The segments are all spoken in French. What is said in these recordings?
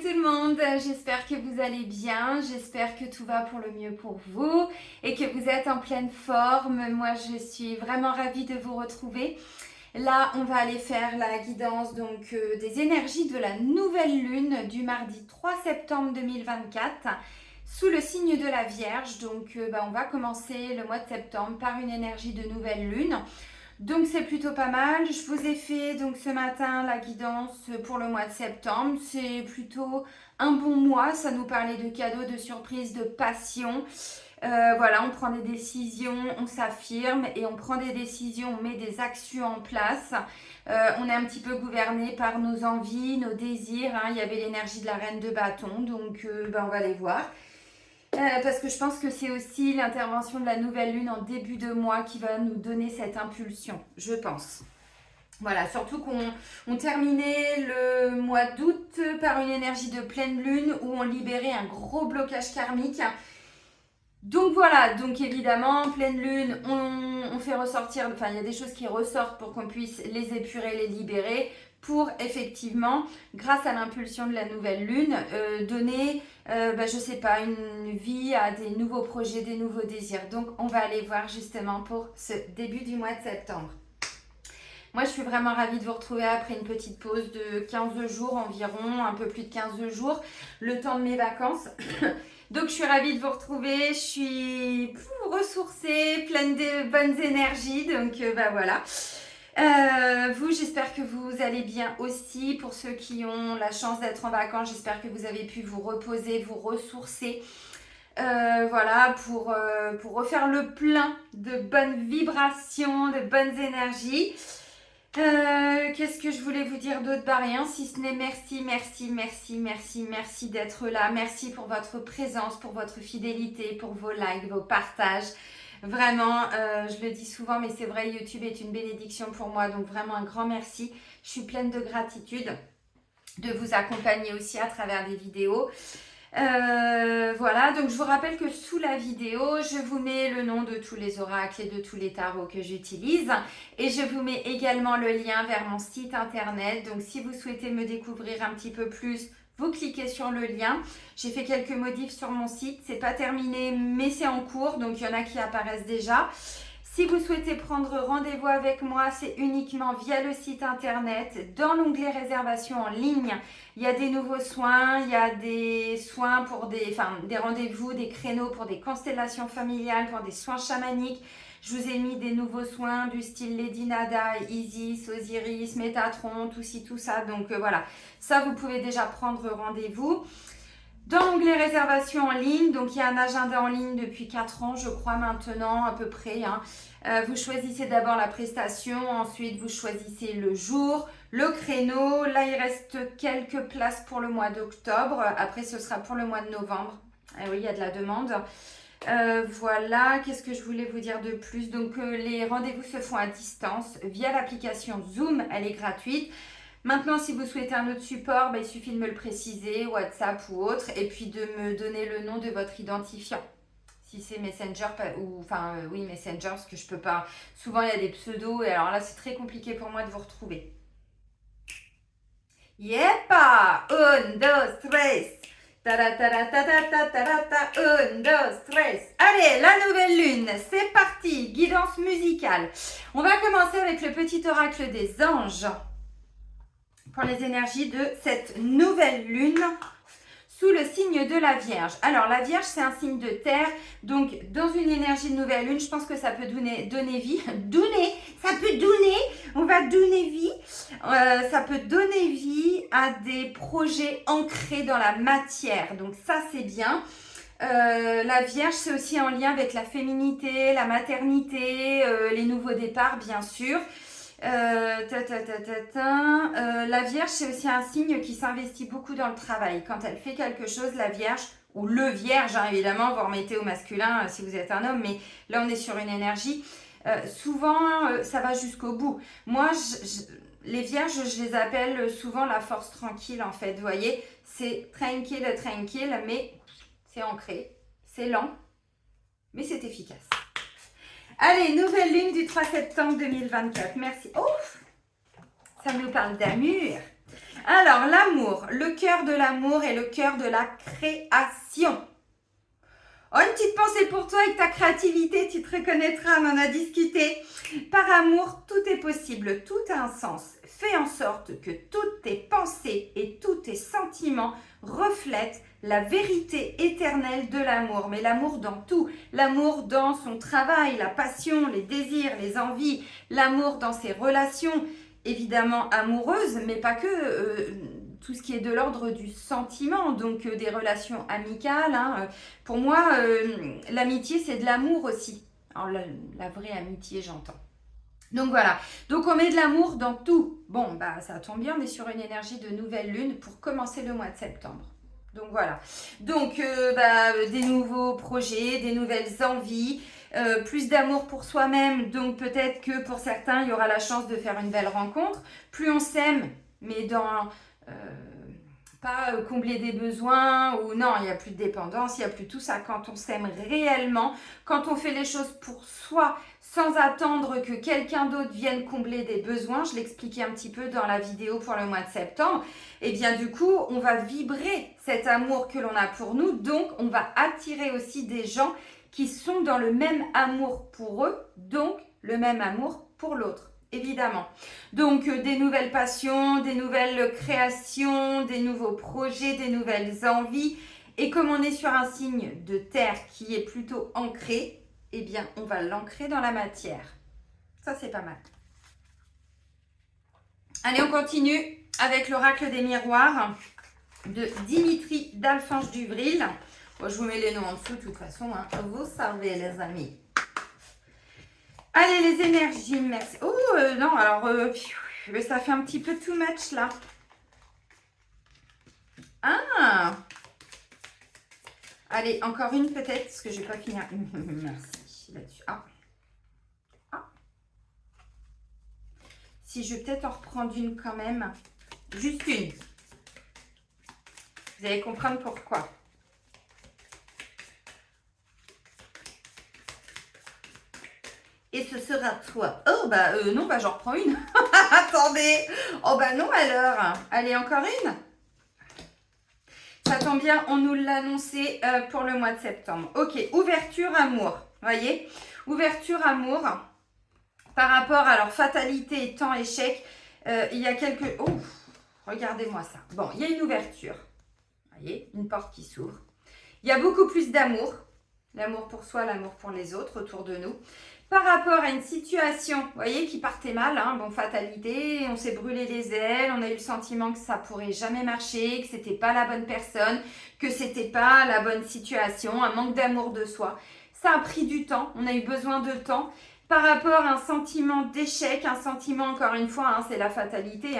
tout le monde, j'espère que vous allez bien, j'espère que tout va pour le mieux pour vous et que vous êtes en pleine forme. Moi je suis vraiment ravie de vous retrouver. Là on va aller faire la guidance des énergies de la nouvelle lune du mardi 3 septembre 2024 sous le signe de la Vierge. On va commencer le mois de septembre par une énergie de nouvelle lune. Donc c'est plutôt pas mal. Je vous ai fait donc ce matin la guidance pour le mois de septembre. C'est plutôt un bon mois. Ça nous parlait de cadeaux, de surprises, de passion. Voilà, on prend des décisions, on s'affirme et on prend des décisions, on met des actions en place. On est un petit peu gouverné par nos envies, nos désirs. Il y avait l'énergie de la reine de bâton, on va les voir. Parce que je pense que c'est aussi l'intervention de la nouvelle lune en début de mois qui va nous donner cette impulsion, je pense. Voilà, surtout qu'on terminait le mois d'août par une énergie de pleine lune où on libérait un gros blocage karmique. Donc voilà, donc évidemment, pleine lune, on fait ressortir, il y a des choses qui ressortent pour qu'on puisse les épurer, les libérer, pour effectivement, grâce à l'impulsion de la nouvelle lune, donner, une vie à des nouveaux projets, des nouveaux désirs. Donc on va aller voir justement pour ce début du mois de septembre. Moi, je suis vraiment ravie de vous retrouver après une petite pause de 15 jours environ, un peu plus de 15 jours, le temps de mes vacances. Donc, je suis ravie de vous retrouver. Je suis ressourcée, pleine de bonnes énergies. Voilà. Vous, j'espère que vous allez bien aussi. Pour ceux qui ont la chance d'être en vacances, j'espère que vous avez pu vous reposer, vous ressourcer. Pour refaire le plein de bonnes vibrations, de bonnes énergies. Qu'est-ce que je voulais vous dire d'autre? Rien, si ce n'est merci d'être là. Merci pour votre présence, pour votre fidélité, pour vos likes, vos partages. Vraiment, je le dis souvent, mais c'est vrai, YouTube est une bénédiction pour moi. Donc vraiment un grand merci. Je suis pleine de gratitude de vous accompagner aussi à travers des vidéos. Voilà, donc je vous rappelle que sous la vidéo, je vous mets le nom de tous les oracles et de tous les tarots que j'utilise. Et je vous mets également le lien vers mon site internet. Donc si vous souhaitez me découvrir un petit peu plus, vous cliquez sur le lien. J'ai fait quelques modifs sur mon site. C'est pas terminé, mais c'est en cours. Donc il y en a qui apparaissent déjà. Si vous souhaitez prendre rendez-vous avec moi, c'est uniquement via le site internet. Dans l'onglet réservation en ligne, il y a des nouveaux soins, il y a des soins pour des rendez-vous, des créneaux pour des constellations familiales, pour des soins chamaniques. Je vous ai mis des nouveaux soins du style Lady Nada, Isis, Osiris, Métatron, tout ci, tout ça. Voilà, ça vous pouvez déjà prendre rendez-vous. Dans l'onglet réservation en ligne, donc il y a un agenda en ligne depuis 4 ans, je crois maintenant à peu près. Vous choisissez d'abord la prestation, ensuite vous choisissez le jour, le créneau. Là, il reste quelques places pour le mois d'octobre. Après, ce sera pour le mois de novembre. Ah oui, il y a de la demande. Voilà, qu'est-ce que je voulais vous dire de plus? Donc, les rendez-vous se font à distance via l'application Zoom, elle est gratuite. Maintenant, si vous souhaitez un autre support, il suffit de me le préciser, WhatsApp ou autre, et puis de me donner le nom de votre identifiant. Si c'est Messenger, Messenger, parce que je peux pas. Souvent, il y a des pseudos, et alors là, c'est très compliqué pour moi de vous retrouver. Yepa! Un, dos, tres! Un, dos, tres! Allez, la nouvelle lune, c'est parti! Guidance musicale. On va commencer avec le petit oracle des anges pour les énergies de cette nouvelle lune sous le signe de la Vierge. Alors, la Vierge, c'est un signe de terre. Donc, dans une énergie de nouvelle lune, je pense que ça peut donner vie. On va donner vie. Ça peut donner vie à des projets ancrés dans la matière. Donc, ça, c'est bien. La Vierge, c'est aussi en lien avec la féminité, la maternité, les nouveaux départs, bien sûr. La Vierge, c'est aussi un signe qui s'investit beaucoup dans le travail. Quand elle fait quelque chose, la Vierge, ou le Vierge, évidemment, vous remettez au masculin si vous êtes un homme, mais là, on est sur une énergie. Souvent, ça va jusqu'au bout. Moi, les Vierges, je les appelle souvent la force tranquille, en fait. Vous voyez, c'est tranquille, mais c'est ancré, c'est lent, mais c'est efficace. Allez, nouvelle lune du 3 septembre 2024. Merci. Oh, ça nous parle d'amour. Alors, l'amour, le cœur de l'amour et le cœur de la création. Oh, une petite pensée pour toi avec ta créativité, tu te reconnaîtras, on en a discuté. Par amour, tout est possible, tout a un sens. Fais en sorte que toutes tes pensées et tous tes sentiments reflètent la vérité éternelle de l'amour. Mais l'amour dans tout, l'amour dans son travail, la passion, les désirs, les envies, l'amour dans ses relations, évidemment amoureuses, mais pas que... tout ce qui est de l'ordre du sentiment, donc des relations amicales. Hein. Pour moi, l'amitié, c'est de l'amour aussi. Alors, la vraie amitié, j'entends. Donc voilà, donc on met de l'amour dans tout. Bon, bah ça tombe bien, on est sur une énergie de nouvelle lune pour commencer le mois de septembre. Donc voilà, donc des nouveaux projets, des nouvelles envies, plus d'amour pour soi-même. Donc peut-être que pour certains, il y aura la chance de faire une belle rencontre. Plus on s'aime, mais dans... pas combler des besoins ou non, il n'y a plus de dépendance, il n'y a plus tout ça. Quand on s'aime réellement, quand on fait les choses pour soi sans attendre que quelqu'un d'autre vienne combler des besoins, je l'expliquais un petit peu dans la vidéo pour le mois de septembre, et bien du coup, on va vibrer cet amour que l'on a pour nous, donc on va attirer aussi des gens qui sont dans le même amour pour eux, donc le même amour pour l'autre. Évidemment. Donc, des nouvelles passions, des nouvelles créations, des nouveaux projets, des nouvelles envies. Et comme on est sur un signe de terre qui est plutôt ancré, eh bien, on va l'ancrer dans la matière. Ça, c'est pas mal. Allez, on continue avec l'oracle des miroirs de Dimitri d'Alphonse Duvril. Bon, je vous mets les noms en dessous de toute façon. Hein. Vous savez, les amis. Allez, les énergies, merci. Oh, non, alors, ça fait un petit peu too much, là. Ah! Allez, encore une, peut-être, parce que je ne vais pas finir. Merci, là-dessus. Ah. Si je vais peut-être en reprendre une quand même. Juste une. Vous allez comprendre pourquoi. Et ce sera toi. Oh, non, j'en reprends une. Attendez. Oh, non, alors. Allez, encore une. Ça tombe bien, on nous l'a annoncé pour le mois de septembre. Ok, ouverture amour. Voyez, ouverture amour. Par rapport, alors, fatalité, temps, échec, il y a quelques... Oh, regardez-moi ça. Bon, il y a une ouverture. Voyez, une porte qui s'ouvre. Il y a beaucoup plus d'amour. L'amour pour soi, l'amour pour les autres autour de nous. Par rapport à une situation, vous voyez, qui partait mal, hein, bon, fatalité, on s'est brûlé les ailes, on a eu le sentiment que ça pourrait jamais marcher, que c'était pas la bonne personne, que c'était pas la bonne situation, un manque d'amour de soi. Ça a pris du temps, on a eu besoin de temps. Par rapport à un sentiment d'échec, un sentiment, encore une fois, hein, c'est la fatalité,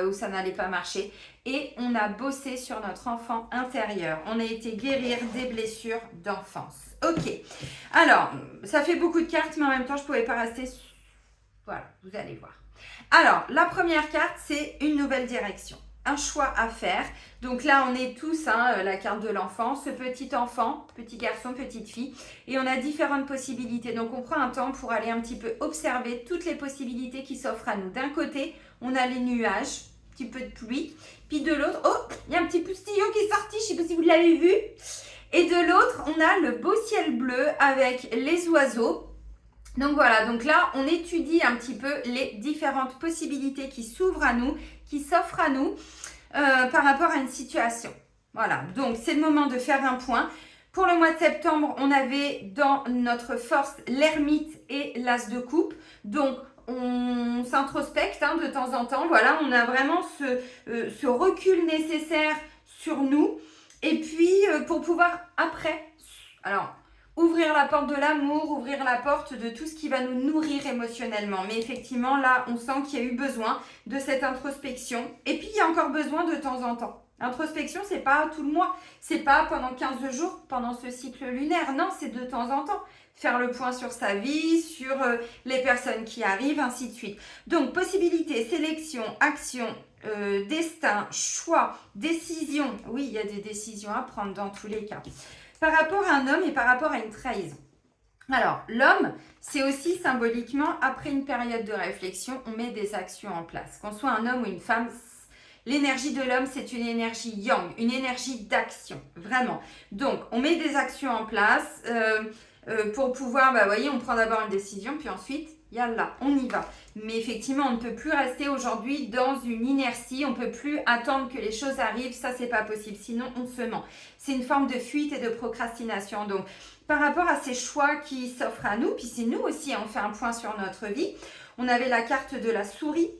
où ça n'allait pas marcher. Et on a bossé sur notre enfant intérieur. On a été guérir des blessures d'enfance. Ok, alors, ça fait beaucoup de cartes, mais en même temps, je ne pouvais pas rester... Voilà, vous allez voir. Alors, la première carte, c'est une nouvelle direction. Un choix à faire. Donc là, on est tous, la carte de l'enfant, ce petit enfant, petit garçon, petite fille. Et on a différentes possibilités. Donc, on prend un temps pour aller un petit peu observer toutes les possibilités qui s'offrent à nous. D'un côté, on a les nuages, un petit peu de pluie. Puis de l'autre, oh, il y a un petit postillon qui est sorti, je ne sais pas si vous l'avez vu. Et de l'autre, on a le beau ciel bleu avec les oiseaux. Donc voilà, donc là, on étudie un petit peu les différentes possibilités qui s'ouvrent à nous, qui s'offrent à nous par rapport à une situation. Voilà, donc c'est le moment de faire un point. Pour le mois de septembre, on avait dans notre force l'ermite et l'as de coupe. Donc, on s'introspecte de temps en temps. Voilà, on a vraiment ce recul nécessaire sur nous. Et puis, pour pouvoir après, alors, ouvrir la porte de l'amour, ouvrir la porte de tout ce qui va nous nourrir émotionnellement. Mais effectivement, là, on sent qu'il y a eu besoin de cette introspection. Et puis, il y a encore besoin de temps en temps. L'introspection, c'est pas tout le mois. C'est pas pendant 15 jours, pendant ce cycle lunaire. Non, c'est de temps en temps. Faire le point sur sa vie, sur les personnes qui arrivent, ainsi de suite. Donc, possibilité, sélection, action, destin, choix, décision. Oui, il y a des décisions à prendre dans tous les cas. Par rapport à un homme et par rapport à une trahison. Alors, l'homme, c'est aussi symboliquement, après une période de réflexion, on met des actions en place. Qu'on soit un homme ou une femme, L'énergie de l'homme, c'est une énergie yang, une énergie d'action, vraiment. Donc, on met des actions en place pour pouvoir, vous voyez, on prend d'abord une décision, puis ensuite, yallah, on y va. Mais effectivement, on ne peut plus rester aujourd'hui dans une inertie, on ne peut plus attendre que les choses arrivent, ça, c'est pas possible, sinon on se ment. C'est une forme de fuite et de procrastination. Donc, par rapport à ces choix qui s'offrent à nous, puis c'est nous aussi, on fait un point sur notre vie, on avait la carte de la souris,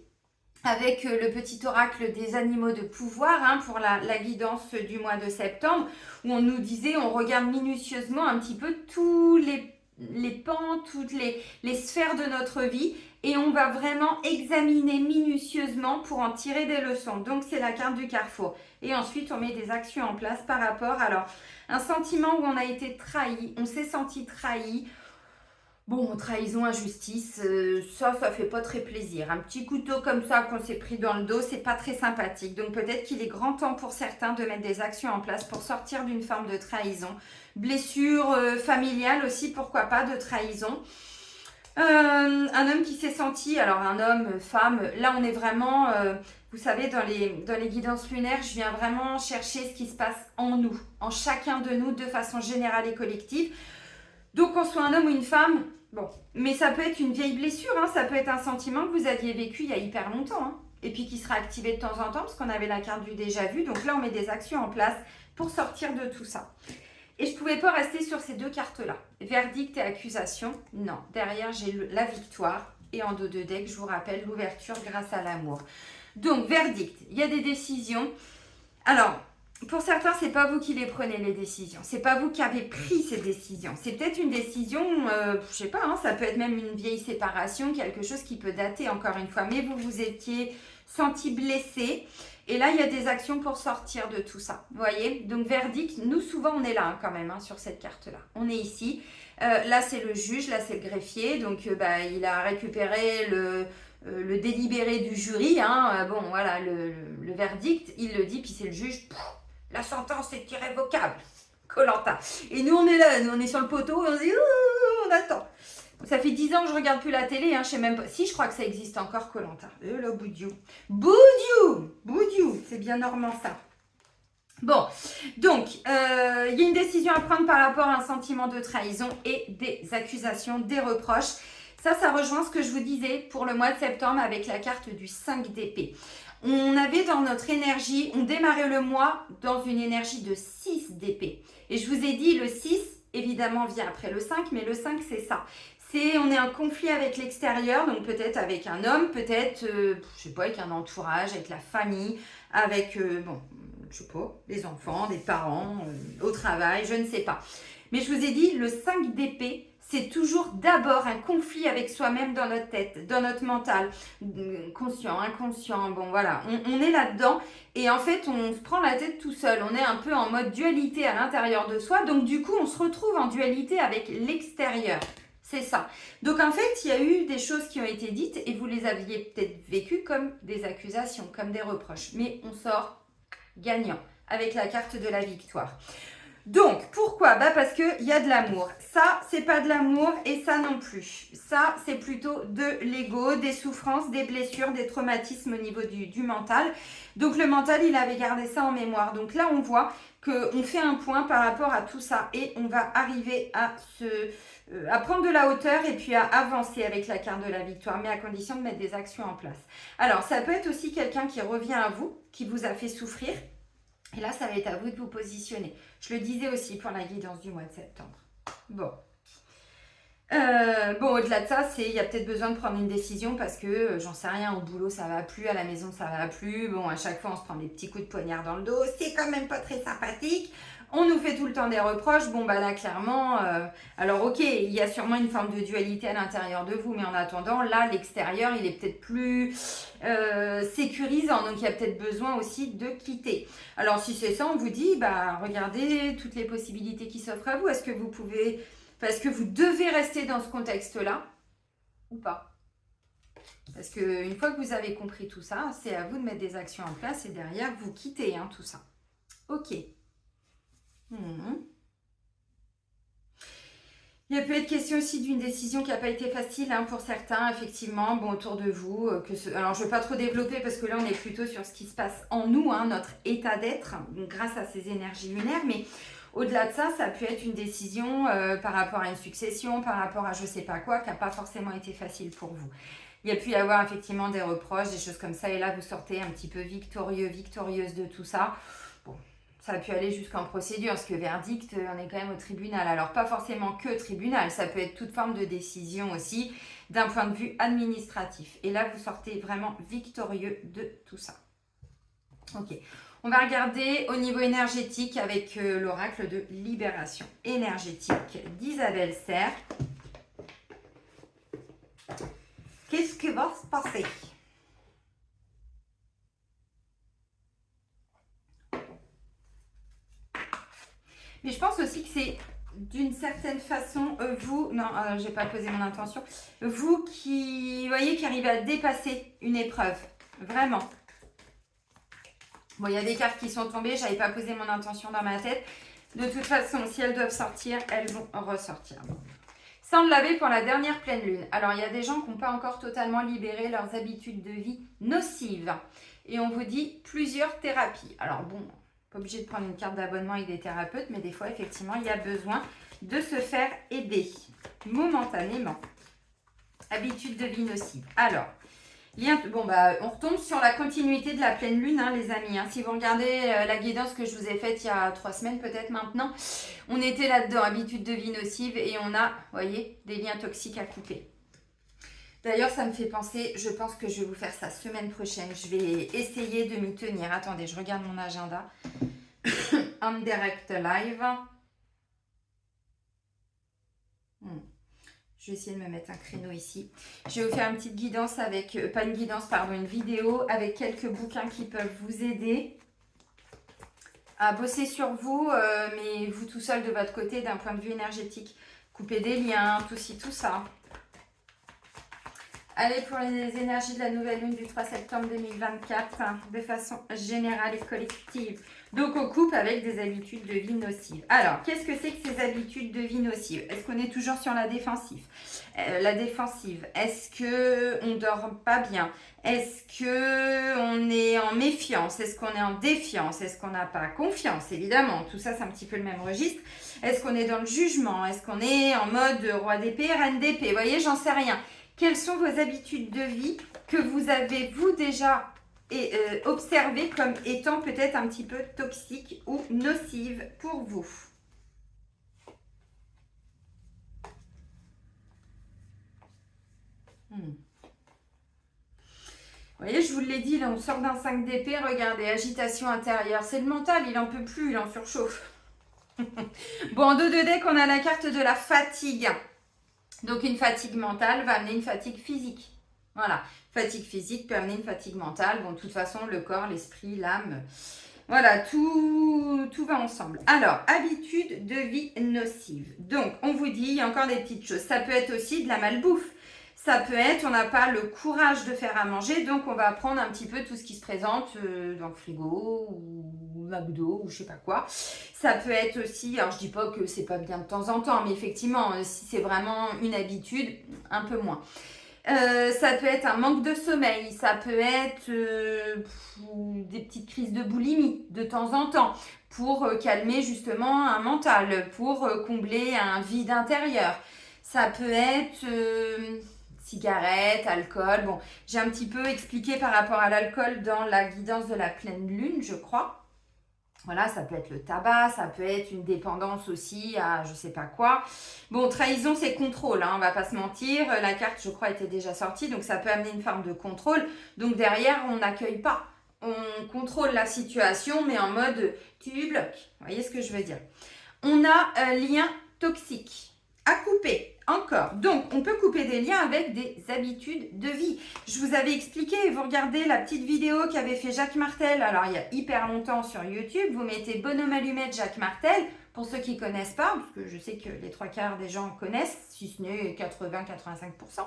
avec le petit oracle des animaux de pouvoir pour la guidance du mois de septembre, où on nous disait, on regarde minutieusement un petit peu tous les pans, toutes les sphères de notre vie, et on va vraiment examiner minutieusement pour en tirer des leçons. Donc c'est la carte du carrefour. Et ensuite on met des actions en place par rapport à un sentiment où on a été trahi, on s'est senti trahi. Bon, trahison, injustice, ça fait pas très plaisir. Un petit couteau comme ça qu'on s'est pris dans le dos, c'est pas très sympathique. Donc peut-être qu'il est grand temps pour certains de mettre des actions en place pour sortir d'une forme de trahison. Blessure familiale aussi, pourquoi pas, de trahison. Un homme qui s'est senti, alors un homme, femme, là on est vraiment, vous savez, dans les guidances lunaires, je viens vraiment chercher ce qui se passe en nous, en chacun de nous, de façon générale et collective. Donc, qu'on soit un homme ou une femme, bon, mais ça peut être une vieille blessure, ça peut être un sentiment que vous aviez vécu il y a hyper longtemps, et puis qui sera activé de temps en temps, parce qu'on avait la carte du déjà vu. Donc là, on met des actions en place pour sortir de tout ça. Et je ne pouvais pas rester sur ces deux cartes-là. Verdict et accusation, non. Derrière, j'ai la victoire, et en dos de deck, je vous rappelle, l'ouverture grâce à l'amour. Donc, verdict, il y a des décisions. Alors, pour certains, c'est pas vous qui les prenez les décisions. C'est pas vous qui avez pris ces décisions. C'est peut-être une décision, je sais pas, ça peut être même une vieille séparation, quelque chose qui peut dater encore une fois. Mais vous vous étiez senti blessé. Et là, il y a des actions pour sortir de tout ça. Vous voyez? Donc, verdict, nous, souvent, on est là quand même sur cette carte-là. On est ici. Là, c'est le juge, là, c'est le greffier. Donc, il a récupéré le délibéré du jury. Bon, voilà, le verdict, il le dit, puis c'est le juge. La sentence est irrévocable. Koh-Lanta. Et nous, on est là, nous, on est sur le poteau, et on se dit, on attend. Ça fait 10 ans que je regarde plus la télé, je sais même pas. Si, je crois que ça existe encore, Koh-Lanta. Le Boudiou. Boudiou, c'est bien normand ça. Bon, donc, il y a une décision à prendre par rapport à un sentiment de trahison et des accusations, des reproches. Ça rejoint ce que je vous disais pour le mois de septembre avec la carte du 5 d'épée. On avait dans notre énergie, on démarrait le mois dans une énergie de 6 d'épée. Et je vous ai dit, le 6, évidemment, vient après le 5, mais le 5, c'est ça. On est en conflit avec l'extérieur, donc peut-être avec un homme, peut-être, je sais pas, avec un entourage, avec la famille, avec, je sais pas, des enfants, des parents, au travail, je ne sais pas. Mais je vous ai dit, le 5 d'épée, c'est toujours d'abord un conflit avec soi-même dans notre tête, dans notre mental, conscient, inconscient, bon voilà, on est là-dedans et en fait on se prend la tête tout seul, on est un peu en mode dualité à l'intérieur de soi, donc du coup on se retrouve en dualité avec l'extérieur, c'est ça. Donc en fait il y a eu des choses qui ont été dites et vous les aviez peut-être vécues comme des accusations, comme des reproches, mais on sort gagnant avec la carte de la victoire. Donc, pourquoi? Parce qu'il y a de l'amour. Ça, c'est pas de l'amour et ça non plus. Ça, c'est plutôt de l'ego, des souffrances, des blessures, des traumatismes au niveau du mental. Donc, le mental, il avait gardé ça en mémoire. Donc là, on voit qu'on fait un point par rapport à tout ça et on va arriver à prendre de la hauteur et puis à avancer avec la carte de la victoire, mais à condition de mettre des actions en place. Alors, ça peut être aussi quelqu'un qui revient à vous, qui vous a fait souffrir. Et là, ça va être à vous de vous positionner. Je le disais aussi pour la guidance du mois de septembre. Bon. Au-delà de ça, il y a peut-être besoin de prendre une décision parce que, j'en sais rien, au boulot, ça va plus, à la maison, ça va plus. Bon, à chaque fois, on se prend des petits coups de poignard dans le dos. C'est quand même pas très sympathique. On nous fait tout le temps des reproches. Bon, là, clairement, alors ok, il y a sûrement une forme de dualité à l'intérieur de vous, mais en attendant, là, l'extérieur, il est peut-être plus sécurisant, donc il y a peut-être besoin aussi de quitter. Alors, si c'est ça, on vous dit, regardez toutes les possibilités qui s'offrent à vous. Est-ce que vous pouvez, parce que vous devez rester dans ce contexte-là ou pas? Parce qu'une fois que vous avez compris tout ça, c'est à vous de mettre des actions en place et derrière, vous quittez tout ça. Ok. Il peut être question aussi d'une décision qui n'a pas été facile hein, pour certains, effectivement, bon, autour de vous. Alors, je ne vais pas trop développer parce que là, on est plutôt sur ce qui se passe en nous, hein, notre état d'être, grâce à ces énergies lunaires. Mais au-delà de ça, ça peut être une décision par rapport à une succession, par rapport à je ne sais pas quoi, qui n'a pas forcément été facile pour vous. Il y a pu y avoir effectivement des reproches, des choses comme ça. Et là, vous sortez un petit peu victorieux, victorieuse de tout ça. Bon, ça a pu aller jusqu'en procédure, parce que verdict, on est quand même au tribunal. Alors, pas forcément que tribunal, ça peut être toute forme de décision aussi, d'un point de vue administratif. Et là, vous sortez vraiment victorieux de tout ça. Ok, on va regarder au niveau énergétique avec l'oracle de libération énergétique d'Isabelle Serre. Qu'est-ce qui va se passer ? Mais je pense aussi que c'est d'une certaine façon, vous, non, j'ai pas posé mon intention, vous qui, voyez, qui arrivez à dépasser une épreuve, vraiment. Bon, il y a des cartes qui sont tombées, j'avais pas posé mon intention dans ma tête. De toute façon, si elles doivent sortir, elles vont ressortir. Ça, on l'avait pour la dernière pleine lune. Alors, il y a des gens qui n'ont pas encore totalement libéré leurs habitudes de vie nocives. Et on vous dit plusieurs thérapies. Alors bon, pas obligé de prendre une carte d'abonnement avec des thérapeutes, mais des fois, effectivement, il y a besoin de se faire aider momentanément. Habitudes de vie nocives. Alors, on retombe sur la continuité de la pleine lune, hein, les amis. Hein. Si vous regardez la guidance que je vous ai faite il y a 3 semaines peut-être maintenant, on était là-dedans, habitudes de vie nocives, et on a, vous voyez, des liens toxiques à couper. D'ailleurs, ça me fait penser, je pense que je vais vous faire ça semaine prochaine. Je vais essayer de m'y tenir. Attendez, je regarde mon agenda. En direct live. Je vais essayer de me mettre un créneau ici. Je vais vous faire une petite guidance avec, pas une guidance, pardon, une vidéo avec quelques bouquins qui peuvent vous aider à bosser sur vous, mais vous tout seul de votre côté d'un point de vue énergétique. Couper des liens, tout ci, tout ça. Allez, pour les énergies de la nouvelle lune du 3 septembre 2024, hein, de façon générale et collective. Donc, on coupe avec des habitudes de vie nocives. Alors, qu'est-ce que c'est que ces habitudes de vie nocives? Est-ce qu'on est toujours sur la défensive? Est-ce qu'on ne dort pas bien? Est-ce qu'on est en méfiance? Est-ce qu'on est en défiance? Est-ce qu'on n'a pas confiance? Évidemment, tout ça, c'est un petit peu le même registre. Est-ce qu'on est dans le jugement? Est-ce qu'on est en mode roi d'épée, reine d'épée? Vous voyez, j'en sais rien. Quelles sont vos habitudes de vie que vous avez, vous, déjà observées comme étant peut-être un petit peu toxiques ou nocives pour vous? Vous voyez, je vous l'ai dit, là, on sort d'un 5 d'épée. Regardez, agitation intérieure. C'est le mental, il n'en peut plus, il en surchauffe. Bon, en dos de deck, on a la carte de la fatigue. Donc, une fatigue mentale va amener une fatigue physique. Voilà, fatigue physique peut amener une fatigue mentale. Bon, de toute façon, le corps, l'esprit, l'âme, voilà, tout va ensemble. Alors, habitude de vie nocive. Donc, on vous dit, il y a encore des petites choses. Ça peut être aussi de la malbouffe. Ça peut être, on n'a pas le courage de faire à manger, donc on va prendre un petit peu tout ce qui se présente dans le frigo ou McDo ou je sais pas quoi. Ça peut être aussi, alors je dis pas que c'est pas bien de temps en temps, mais effectivement, si c'est vraiment une habitude, un peu moins. Ça peut être un manque de sommeil, ça peut être des petites crises de boulimie de temps en temps pour calmer justement un mental, pour combler un vide intérieur. Ça peut être cigarettes, alcool. Bon, j'ai un petit peu expliqué par rapport à l'alcool dans la guidance de la pleine lune, je crois. Voilà, ça peut être le tabac, ça peut être une dépendance aussi à je sais pas quoi. Bon, trahison, c'est contrôle, hein, on va pas se mentir. La carte, je crois, était déjà sortie, donc ça peut amener une forme de contrôle. Donc derrière, on n'accueille pas. On contrôle la situation, mais en mode tu bloques. Vous voyez ce que je veux dire? On a un lien toxique à couper. Encore. Donc, on peut couper des liens avec des habitudes de vie. Je vous avais expliqué, vous regardez la petite vidéo qu'avait fait Jacques Martel, alors il y a hyper longtemps sur YouTube, vous mettez bonhomme allumette Jacques Martel, pour ceux qui ne connaissent pas, parce que je sais que les 3 quarts des gens connaissent, si ce n'est 80-85%.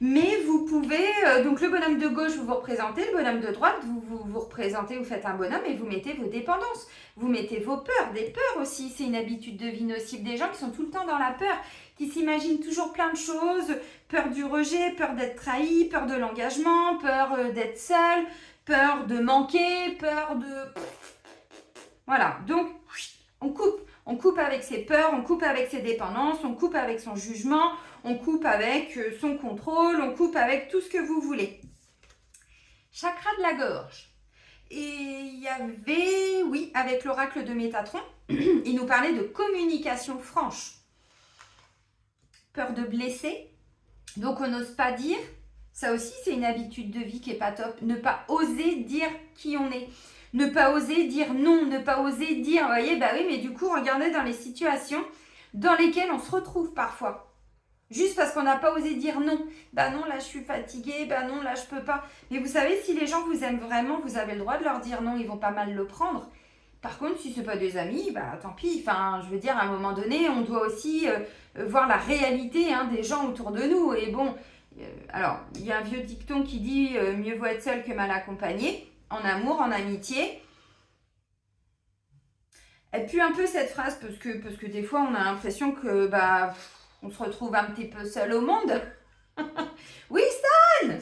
Mais vous pouvez, donc le bonhomme de gauche, vous vous représentez, le bonhomme de droite, vous représentez, vous faites un bonhomme et vous mettez vos dépendances. Vous mettez vos peurs, des peurs aussi, c'est une habitude de vie nocive. Des gens qui sont tout le temps dans la peur, qui s'imaginent toujours plein de choses, peur du rejet, peur d'être trahi, peur de l'engagement, peur d'être seul, peur de manquer, peur de... Voilà, donc on coupe. On coupe avec ses peurs, on coupe avec ses dépendances, on coupe avec son jugement, on coupe avec son contrôle, on coupe avec tout ce que vous voulez. Chakra de la gorge. Et il y avait, oui, avec l'oracle de Métatron, il nous parlait de communication franche. Peur de blesser, donc on n'ose pas dire. Ça aussi, c'est une habitude de vie qui n'est pas top. Ne pas oser dire qui on est. Ne pas oser dire non, ne pas oser dire, vous voyez, bah oui, mais du coup, regardez dans les situations dans lesquelles on se retrouve parfois. Juste parce qu'on n'a pas osé dire non. Bah non, là, je suis fatiguée, bah non, là, je peux pas. Mais vous savez, si les gens vous aiment vraiment, vous avez le droit de leur dire non, ils vont pas mal le prendre. Par contre, si ce n'est pas des amis, bah tant pis. Enfin, je veux dire, à un moment donné, on doit aussi voir la réalité des gens autour de nous. Et bon, alors, il y a un vieux dicton qui dit mieux vaut être seul que mal accompagné. En amour, en amitié. Elle pue un peu cette phrase parce que des fois on a l'impression que on se retrouve un petit peu seul au monde. Winston,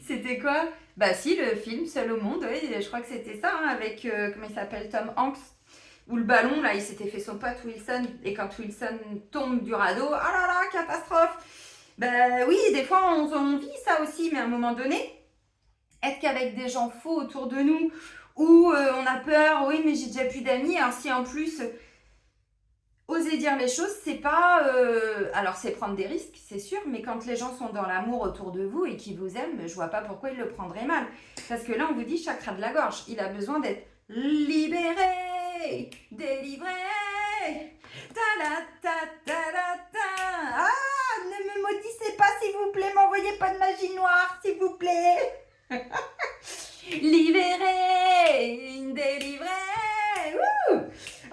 c'était quoi? Bah si, le film Seul au monde, oui, je crois que c'était ça, avec, comment il s'appelle, Tom Hanks, où le ballon, là, il s'était fait son pote Wilson, et quand Wilson tombe du radeau, oh là là, catastrophe. Bah oui, des fois on vit ça aussi, mais à un moment donné, être qu'avec des gens faux autour de nous, où on a peur, oui, mais j'ai déjà plus d'amis. Alors si en plus, oser dire les choses, c'est pas... alors c'est prendre des risques, c'est sûr, mais quand les gens sont dans l'amour autour de vous et qu'ils vous aiment, je vois pas pourquoi ils le prendraient mal. Parce que là, on vous dit chakra de la gorge. Il a besoin d'être libéré, délivré. Ah, ne me maudissez pas, s'il vous plaît, m'envoyez pas de magie noire, s'il vous plaît. Libéré, délivré.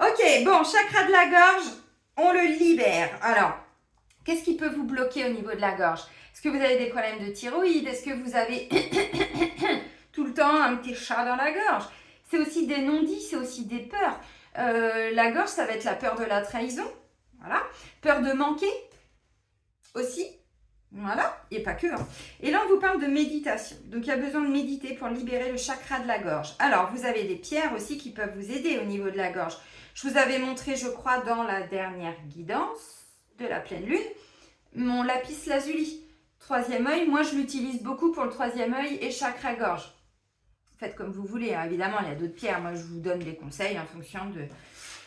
Ok, bon, chakra de la gorge, on le libère. Alors, qu'est-ce qui peut vous bloquer au niveau de la gorge? Est-ce que vous avez des problèmes de thyroïde? Est-ce que vous avez tout le temps un petit chat dans la gorge? C'est aussi des non-dits, c'est aussi des peurs. La gorge, ça va être la peur de la trahison. Voilà. Peur de manquer aussi. Voilà, et pas que. Et là, on vous parle de méditation. Donc, il y a besoin de méditer pour libérer le chakra de la gorge. Alors, vous avez des pierres aussi qui peuvent vous aider au niveau de la gorge. Je vous avais montré, je crois, dans la dernière guidance de la pleine lune, mon lapis lazuli. Troisième œil, moi, je l'utilise beaucoup pour le troisième œil et chakra gorge. Faites comme vous voulez, hein. Évidemment, il y a d'autres pierres. Moi, je vous donne des conseils en fonction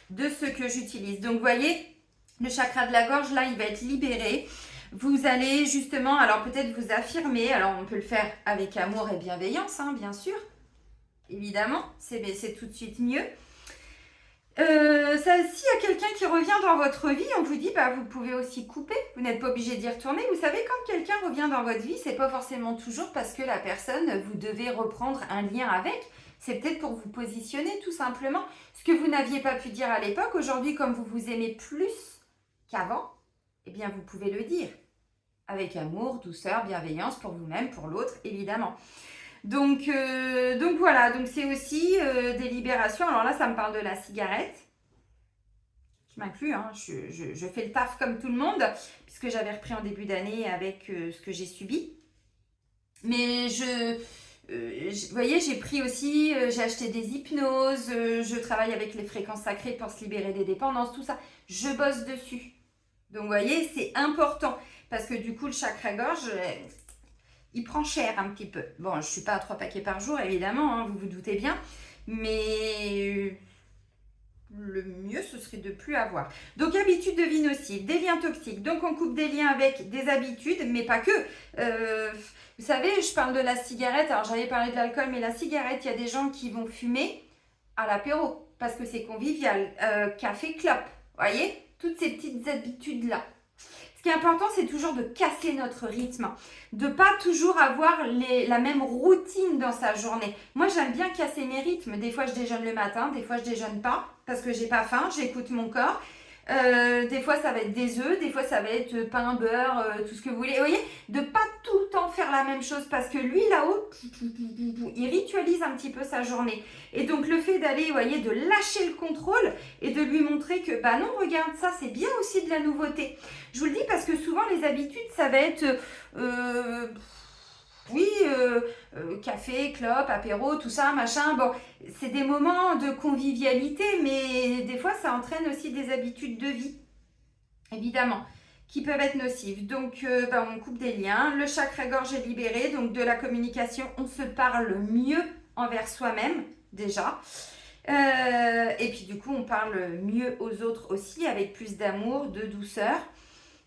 de ce que j'utilise. Donc, vous voyez, le chakra de la gorge, là, il va être libéré. Vous allez justement, alors peut-être vous affirmer, alors on peut le faire avec amour et bienveillance, bien sûr, évidemment, c'est tout de suite mieux. S'il y a quelqu'un qui revient dans votre vie, on vous dit, vous pouvez aussi couper, vous n'êtes pas obligé d'y retourner. Vous savez, quand quelqu'un revient dans votre vie, c'est pas forcément toujours parce que la personne, vous devez reprendre un lien avec, c'est peut-être pour vous positionner tout simplement. Ce que vous n'aviez pas pu dire à l'époque, aujourd'hui, comme vous vous aimez plus qu'avant, eh bien, vous pouvez le dire. Avec amour, douceur, bienveillance pour vous-même, pour l'autre, évidemment. Donc voilà, donc c'est aussi des libérations. Alors là, ça me parle de la cigarette. Je m'inclus, je fais le taf comme tout le monde, puisque j'avais repris en début d'année avec ce que j'ai subi. Mais vous voyez, j'ai pris aussi, j'ai acheté des hypnoses, je travaille avec les fréquences sacrées pour se libérer des dépendances, tout ça. Je bosse dessus. Donc, vous voyez, c'est important. Parce que du coup, le chakra-gorge, il prend cher un petit peu. Bon, je ne suis pas à 3 paquets par jour, évidemment, vous vous doutez bien. Mais le mieux, ce serait de ne plus avoir. Donc, habitude de vie nocive, des liens toxiques. Donc, on coupe des liens avec des habitudes, mais pas que. Vous savez, je parle de la cigarette. Alors, j'avais parlé de l'alcool, mais la cigarette, il y a des gens qui vont fumer à l'apéro. Parce que c'est convivial. Café, clope. Vous voyez? Toutes ces petites habitudes-là. Ce qui est important, c'est toujours de casser notre rythme, de pas toujours avoir la même routine dans sa journée. Moi, j'aime bien casser mes rythmes. Des fois, je déjeune le matin, des fois, je déjeune pas parce que j'ai pas faim, j'écoute mon corps. Des fois, ça va être des œufs, des fois, ça va être pain, beurre, tout ce que vous voulez. Vous voyez, de pas tout le temps faire la même chose parce que lui, là-haut, il ritualise un petit peu sa journée. Et donc, le fait d'aller, vous voyez, de lâcher le contrôle et de lui montrer que, bah non, regarde ça, c'est bien aussi de la nouveauté. Je vous le dis parce que souvent, les habitudes, ça va être... oui, café, clope, apéro, tout ça, machin. Bon, c'est des moments de convivialité, mais des fois, ça entraîne aussi des habitudes de vie, évidemment, qui peuvent être nocives. Donc, on coupe des liens. Le chakra-gorge est libéré, donc de la communication, on se parle mieux envers soi-même, déjà. Et puis, du coup, on parle mieux aux autres aussi, avec plus d'amour, de douceur.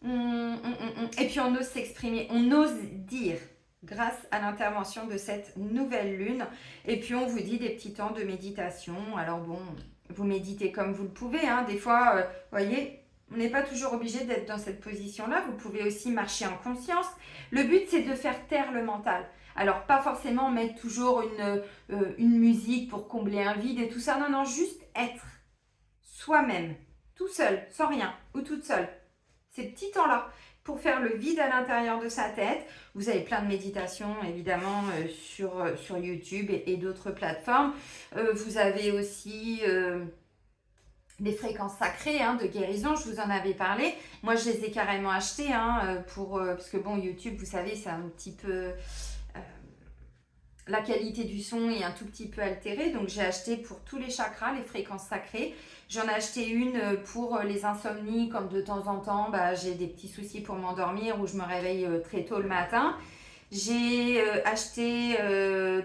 Et puis, on ose s'exprimer, on ose dire, grâce à l'intervention de cette nouvelle lune. Et puis on vous dit des petits temps de méditation. Alors bon, vous méditez comme vous le pouvez, hein. Des fois, voyez, on n'est pas toujours obligé d'être dans cette position-là. Vous pouvez aussi marcher en conscience. Le but, c'est de faire taire le mental. Alors pas forcément mettre toujours une musique pour combler un vide et tout ça. Non, non, juste être soi-même, tout seul, sans rien, ou toute seule. Ces petits temps-là, pour faire le vide à l'intérieur de sa tête. Vous avez plein de méditations, évidemment, sur YouTube et d'autres plateformes. Vous avez aussi des fréquences sacrées de guérison, je vous en avais parlé. Moi, je les ai carrément achetées, parce que bon, YouTube, vous savez, c'est un petit peu... la qualité du son est un tout petit peu altérée, donc j'ai acheté pour tous les chakras les fréquences sacrées. J'en ai acheté une pour les insomnies, comme de temps en temps j'ai des petits soucis pour m'endormir ou je me réveille très tôt le matin. J'ai acheté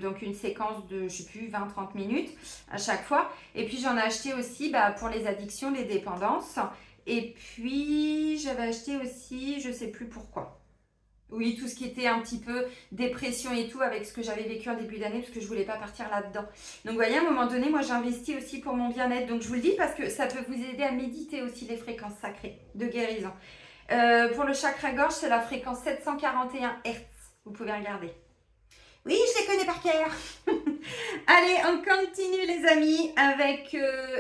donc une séquence de, je sais plus, 20-30 minutes à chaque fois. Et puis j'en ai acheté aussi pour les addictions, les dépendances. Et puis j'avais acheté aussi, je sais plus pourquoi. Oui, tout ce qui était un petit peu dépression et tout avec ce que j'avais vécu en début d'année parce que je voulais pas partir là-dedans. Donc, vous voyez, à un moment donné, moi, j'investis aussi pour mon bien-être. Donc, je vous le dis parce que ça peut vous aider à méditer aussi les fréquences sacrées de guérison. Pour le chakra-gorge, c'est la fréquence 741 Hz. Vous pouvez regarder. Oui, je les connais par cœur. Allez, on continue, les amis, avec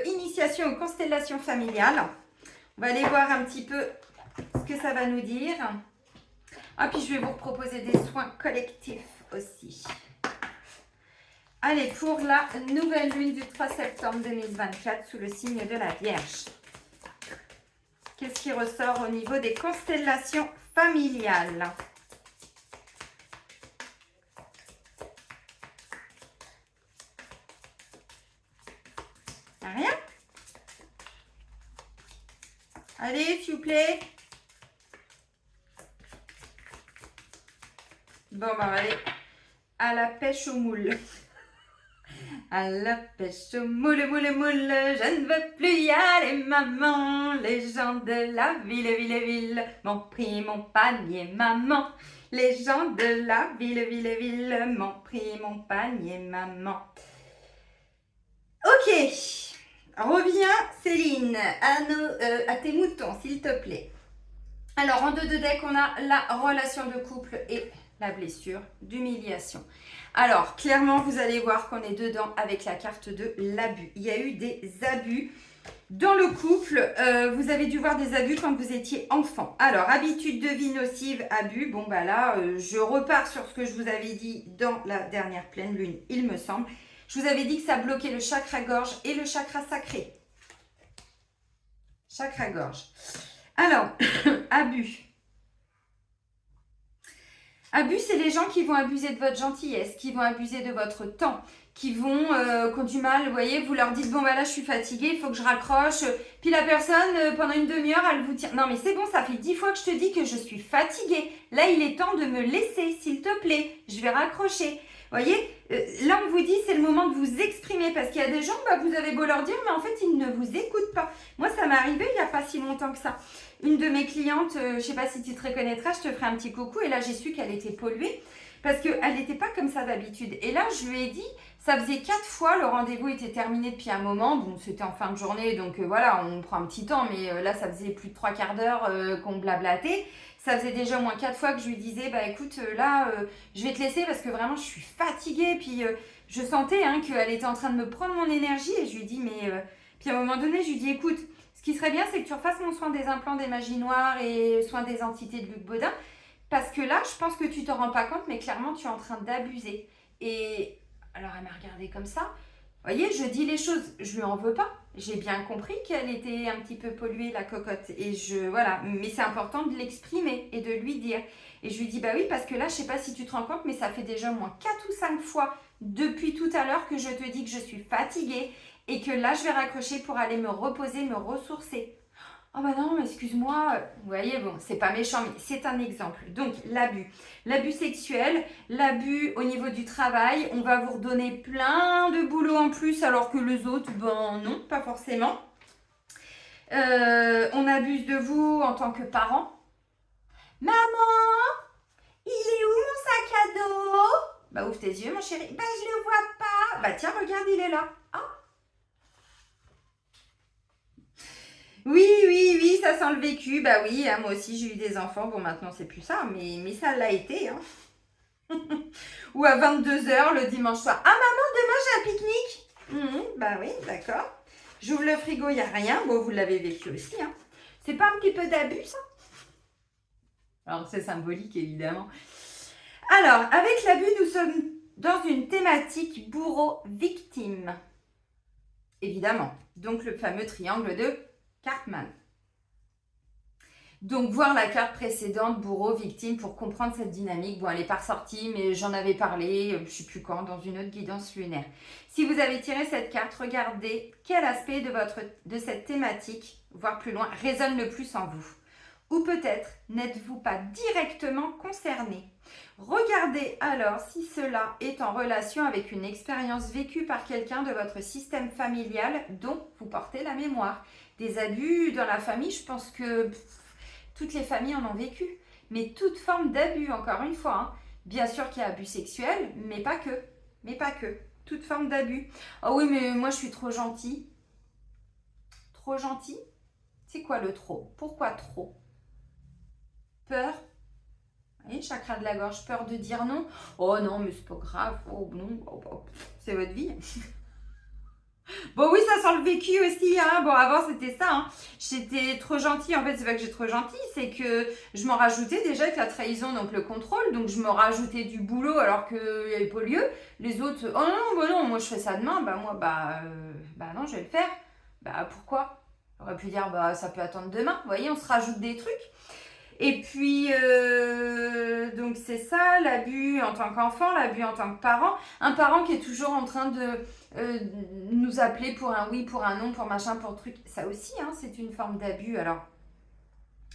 initiation aux constellations familiales. On va aller voir un petit peu ce que ça va nous dire. Ah, puis je vais vous proposer des soins collectifs aussi. Allez, pour la nouvelle lune du 3 septembre 2024 sous le signe de la Vierge. Qu'est-ce qui ressort au niveau des constellations familiales? Rien? Allez, s'il vous plaît. Bon, on va aller à la pêche aux moules. À la pêche aux moules, moules, moules, je ne veux plus y aller, maman. Les gens de la ville m'ont pris mon panier, maman. Les gens de la ville m'ont pris mon panier, maman. Ok, reviens, Céline, à tes moutons, s'il te plaît. Alors, en deux de deck, on a la relation de couple et la blessure d'humiliation. Alors, clairement, vous allez voir qu'on est dedans avec la carte de l'abus. Il y a eu des abus dans le couple. Vous avez dû voir des abus quand vous étiez enfant. Alors, habitude de vie nocive, abus. Bon, là, je repars sur ce que je vous avais dit dans la dernière pleine lune, il me semble. Je vous avais dit que ça bloquait le chakra-gorge et le chakra sacré. Chakra-gorge. Alors, abus. Abus, c'est les gens qui vont abuser de votre gentillesse, qui vont abuser de votre temps, qui vont, qui ont du mal, vous voyez, vous leur dites, bon, là, je suis fatiguée, il faut que je raccroche. Puis la personne, pendant une demi-heure, elle vous tient. Non, mais c'est bon, ça fait 10 fois que je te dis que je suis fatiguée. Là, il est temps de me laisser, s'il te plaît. Je vais raccrocher. Vous voyez, là, on vous dit, c'est le moment de vous exprimer parce qu'il y a des gens, vous avez beau leur dire, mais en fait, ils ne vous écoutent pas. Moi, ça m'est arrivé il n'y a pas si longtemps que ça. Une de mes clientes, je ne sais pas si tu te reconnaîtras, je te ferai un petit coucou. Et là, j'ai su qu'elle était polluée parce qu'elle n'était pas comme ça d'habitude. Et là, je lui ai dit, ça faisait 4 fois, le rendez-vous était terminé depuis un moment. Bon, c'était en fin de journée, donc voilà, on prend un petit temps. Mais là, ça faisait plus de 3/4 d'heure qu'on blablatait. Ça faisait déjà au moins 4 fois que je lui disais, écoute, là, je vais te laisser parce que vraiment, je suis fatiguée. Puis, je sentais qu'elle était en train de me prendre mon énergie. Et je lui dis, mais... Puis à un moment donné, je lui dis, écoute, ce qui serait bien, c'est que tu refasses mon soin des implants des magies noires et soin des entités de Luc Baudin. Parce que là, je pense que tu t'en rends pas compte, mais clairement, tu es en train d'abuser. Et alors, elle m'a regardée comme ça. Vous voyez, je dis les choses, je lui en veux pas. J'ai bien compris qu'elle était un petit peu polluée, la cocotte. Et voilà. Mais c'est important de l'exprimer et de lui dire. Et je lui dis, bah oui, parce que là, je sais pas si tu te rends compte, mais ça fait déjà au moins 4 ou 5 fois depuis tout à l'heure que je te dis que je suis fatiguée et que là, je vais raccrocher pour aller me reposer, me ressourcer. Oh bah non, mais excuse-moi. Vous voyez, bon, c'est pas méchant, mais c'est un exemple. Donc, l'abus. L'abus sexuel, l'abus au niveau du travail. On va vous redonner plein de boulot en plus, alors que les autres, ben non, pas forcément. On abuse de vous en tant que parent. Maman, il est où mon sac à dos? Bah ouvre tes yeux, mon chéri. Bah je le vois pas. Bah tiens, regarde, il est là. Ah. Oui, ça sent le vécu. Bah oui, hein, moi aussi j'ai eu des enfants. Bon, maintenant c'est plus ça, mais ça l'a été. Hein. Ou à 22h le dimanche soir. Ah maman, demain j'ai un pique-nique. Bah oui, d'accord. J'ouvre le frigo, il n'y a rien. Bon, vous l'avez vécu aussi. Hein. C'est pas un petit peu d'abus, ça? Alors c'est symbolique, évidemment. Alors, avec l'abus, nous sommes dans une thématique bourreau-victime. Évidemment. Donc, le fameux triangle de Cartman. Donc, voir la carte précédente, bourreau-victime, pour comprendre cette dynamique. Bon, elle n'est pas ressortie, mais j'en avais parlé, je ne sais plus quand, dans une autre guidance lunaire. Si vous avez tiré cette carte, regardez quel aspect de cette thématique, voire plus loin, résonne le plus en vous. Ou peut-être n'êtes-vous pas directement concerné. Regardez alors si cela est en relation avec une expérience vécue par quelqu'un de votre système familial dont vous portez la mémoire. Des abus dans la famille, je pense que toutes les familles en ont vécu. Mais toute forme d'abus, encore une fois. Hein. Bien sûr qu'il y a abus sexuels, mais pas que. Mais pas que. Toute forme d'abus. Oh oui, mais moi je suis trop gentille. Trop gentille? C'est quoi le trop? Pourquoi trop? Peur. Oui, chakra de la gorge, peur de dire non. Oh non, mais c'est pas grave. Oh non, c'est votre vie. Bon oui, ça sent le vécu aussi. Hein. Bon, avant c'était ça. Hein. J'étais trop gentille. En fait, c'est pas que j'ai trop gentille, c'est que je m'en rajoutais déjà avec la trahison, donc le contrôle. Donc je me rajoutais du boulot alors qu'il n'y avait pas lieu. Les autres, oh non, bah non, moi je fais ça demain. Bah moi, bah non, je vais le faire. Bah pourquoi? J'aurais pu dire, bah ça peut attendre demain. Vous voyez, on se rajoute des trucs. Et puis, donc c'est ça, l'abus en tant qu'enfant, l'abus en tant que parent. Un parent qui est toujours en train de nous appeler pour un oui, pour un non, pour machin, pour truc. Ça aussi, hein, c'est une forme d'abus. Alors,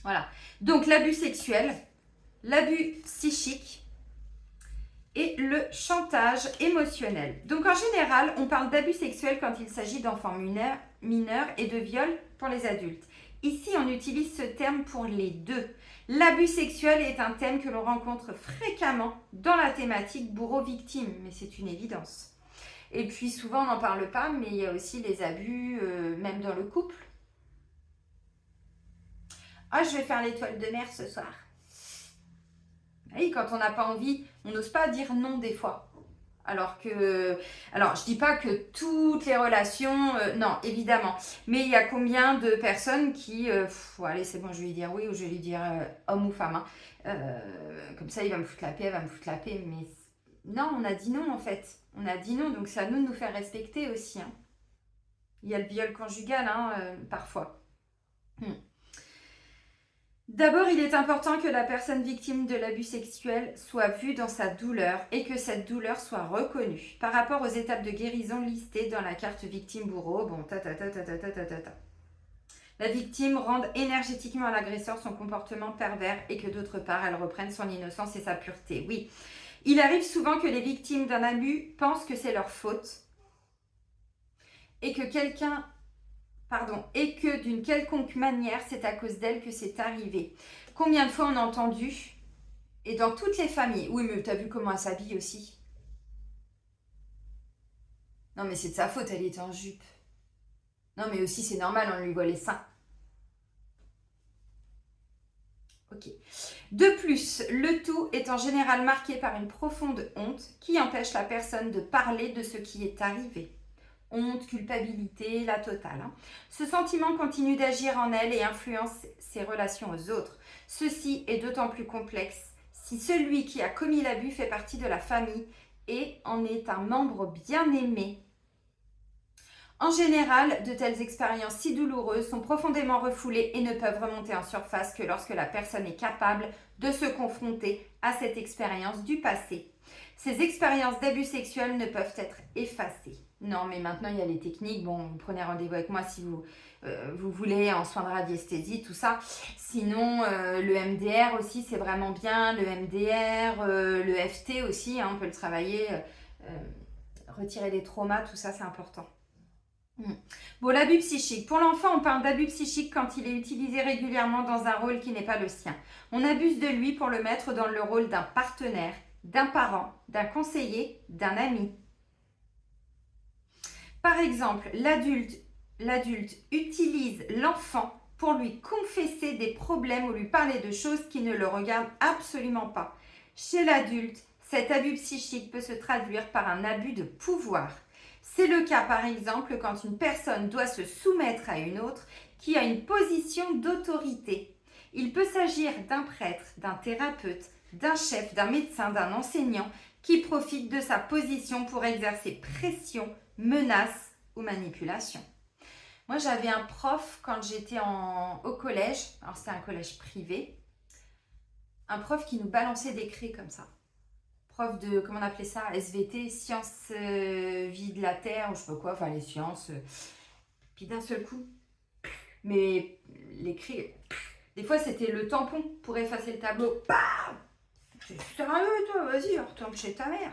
voilà. Donc, l'abus sexuel, l'abus psychique et le chantage émotionnel. Donc, en général, on parle d'abus sexuel quand il s'agit d'enfants mineurs et de viol pour les adultes. Ici, on utilise ce terme pour les deux. L'abus sexuel est un thème que l'on rencontre fréquemment dans la thématique bourreau-victime, mais c'est une évidence. Et puis souvent, on n'en parle pas, mais il y a aussi les abus, même dans le couple. Ah, je vais faire l'étoile de mer ce soir. Oui, quand on n'a pas envie, on n'ose pas dire non des fois. Alors, je dis pas que toutes les relations, non, évidemment. Mais il y a combien de personnes qui, allez, c'est bon, je vais lui dire oui ou je vais lui dire homme ou femme. Hein. Comme ça, il va me foutre la paix, elle va me foutre la paix. Mais non, on a dit non en fait. On a dit non, donc c'est à nous de nous faire respecter aussi. Hein. Il y a le viol conjugal, hein, parfois. D'abord, il est important que la personne victime de l'abus sexuel soit vue dans sa douleur et que cette douleur soit reconnue. Par rapport aux étapes de guérison listées dans la carte victime-bourreau, bon, la victime rende énergétiquement à l'agresseur son comportement pervers et que d'autre part, elle reprenne son innocence et sa pureté. Oui, il arrive souvent que les victimes d'un abus pensent que c'est leur faute et que d'une quelconque manière, c'est à cause d'elle que c'est arrivé. Combien de fois on a entendu, et dans toutes les familles, oui, mais t'as vu comment elle s'habille aussi? Non, mais c'est de sa faute, elle est en jupe. Non, mais aussi, c'est normal, on lui voit les seins. Ok. De plus, le tout est en général marqué par une profonde honte qui empêche la personne de parler de ce qui est arrivé. honte, culpabilité, la totale. Hein. Ce sentiment continue d'agir en elle et influence ses relations aux autres. Ceci est d'autant plus complexe si celui qui a commis l'abus fait partie de la famille et en est un membre bien-aimé. En général, de telles expériences si douloureuses sont profondément refoulées et ne peuvent remonter en surface que lorsque la personne est capable de se confronter à cette expérience du passé. Ces expériences d'abus sexuels ne peuvent être effacées. Non, mais maintenant, il y a les techniques. Bon, vous prenez rendez-vous avec moi si vous voulez, en soins de radiesthésie, tout ça. Sinon, le MDR aussi, c'est vraiment bien. Le MDR, le FT aussi, hein, on peut le travailler. Retirer des traumas, tout ça, c'est important. Bon, l'abus psychique. Pour l'enfant, on parle d'abus psychique quand il est utilisé régulièrement dans un rôle qui n'est pas le sien. On abuse de lui pour le mettre dans le rôle d'un partenaire, d'un parent, d'un conseiller, d'un ami. Par exemple, l'adulte utilise l'enfant pour lui confesser des problèmes ou lui parler de choses qui ne le regardent absolument pas. Chez l'adulte, cet abus psychique peut se traduire par un abus de pouvoir. C'est le cas par exemple quand une personne doit se soumettre à une autre qui a une position d'autorité. Il peut s'agir d'un prêtre, d'un thérapeute, d'un chef, d'un médecin, d'un enseignant qui profite de sa position pour exercer pression, menace ou manipulation. Moi j'avais un prof quand j'étais au collège, alors c'était un collège privé, un prof qui nous balançait des craies comme ça. Prof de, comment on appelait ça, SVT, sciences, vie de la Terre, ou je sais pas quoi, enfin les sciences. Puis d'un seul coup, mais les cris, des fois c'était le tampon pour effacer le tableau. Bam! C'est sérieux toi, vas-y, retourne chez ta mère.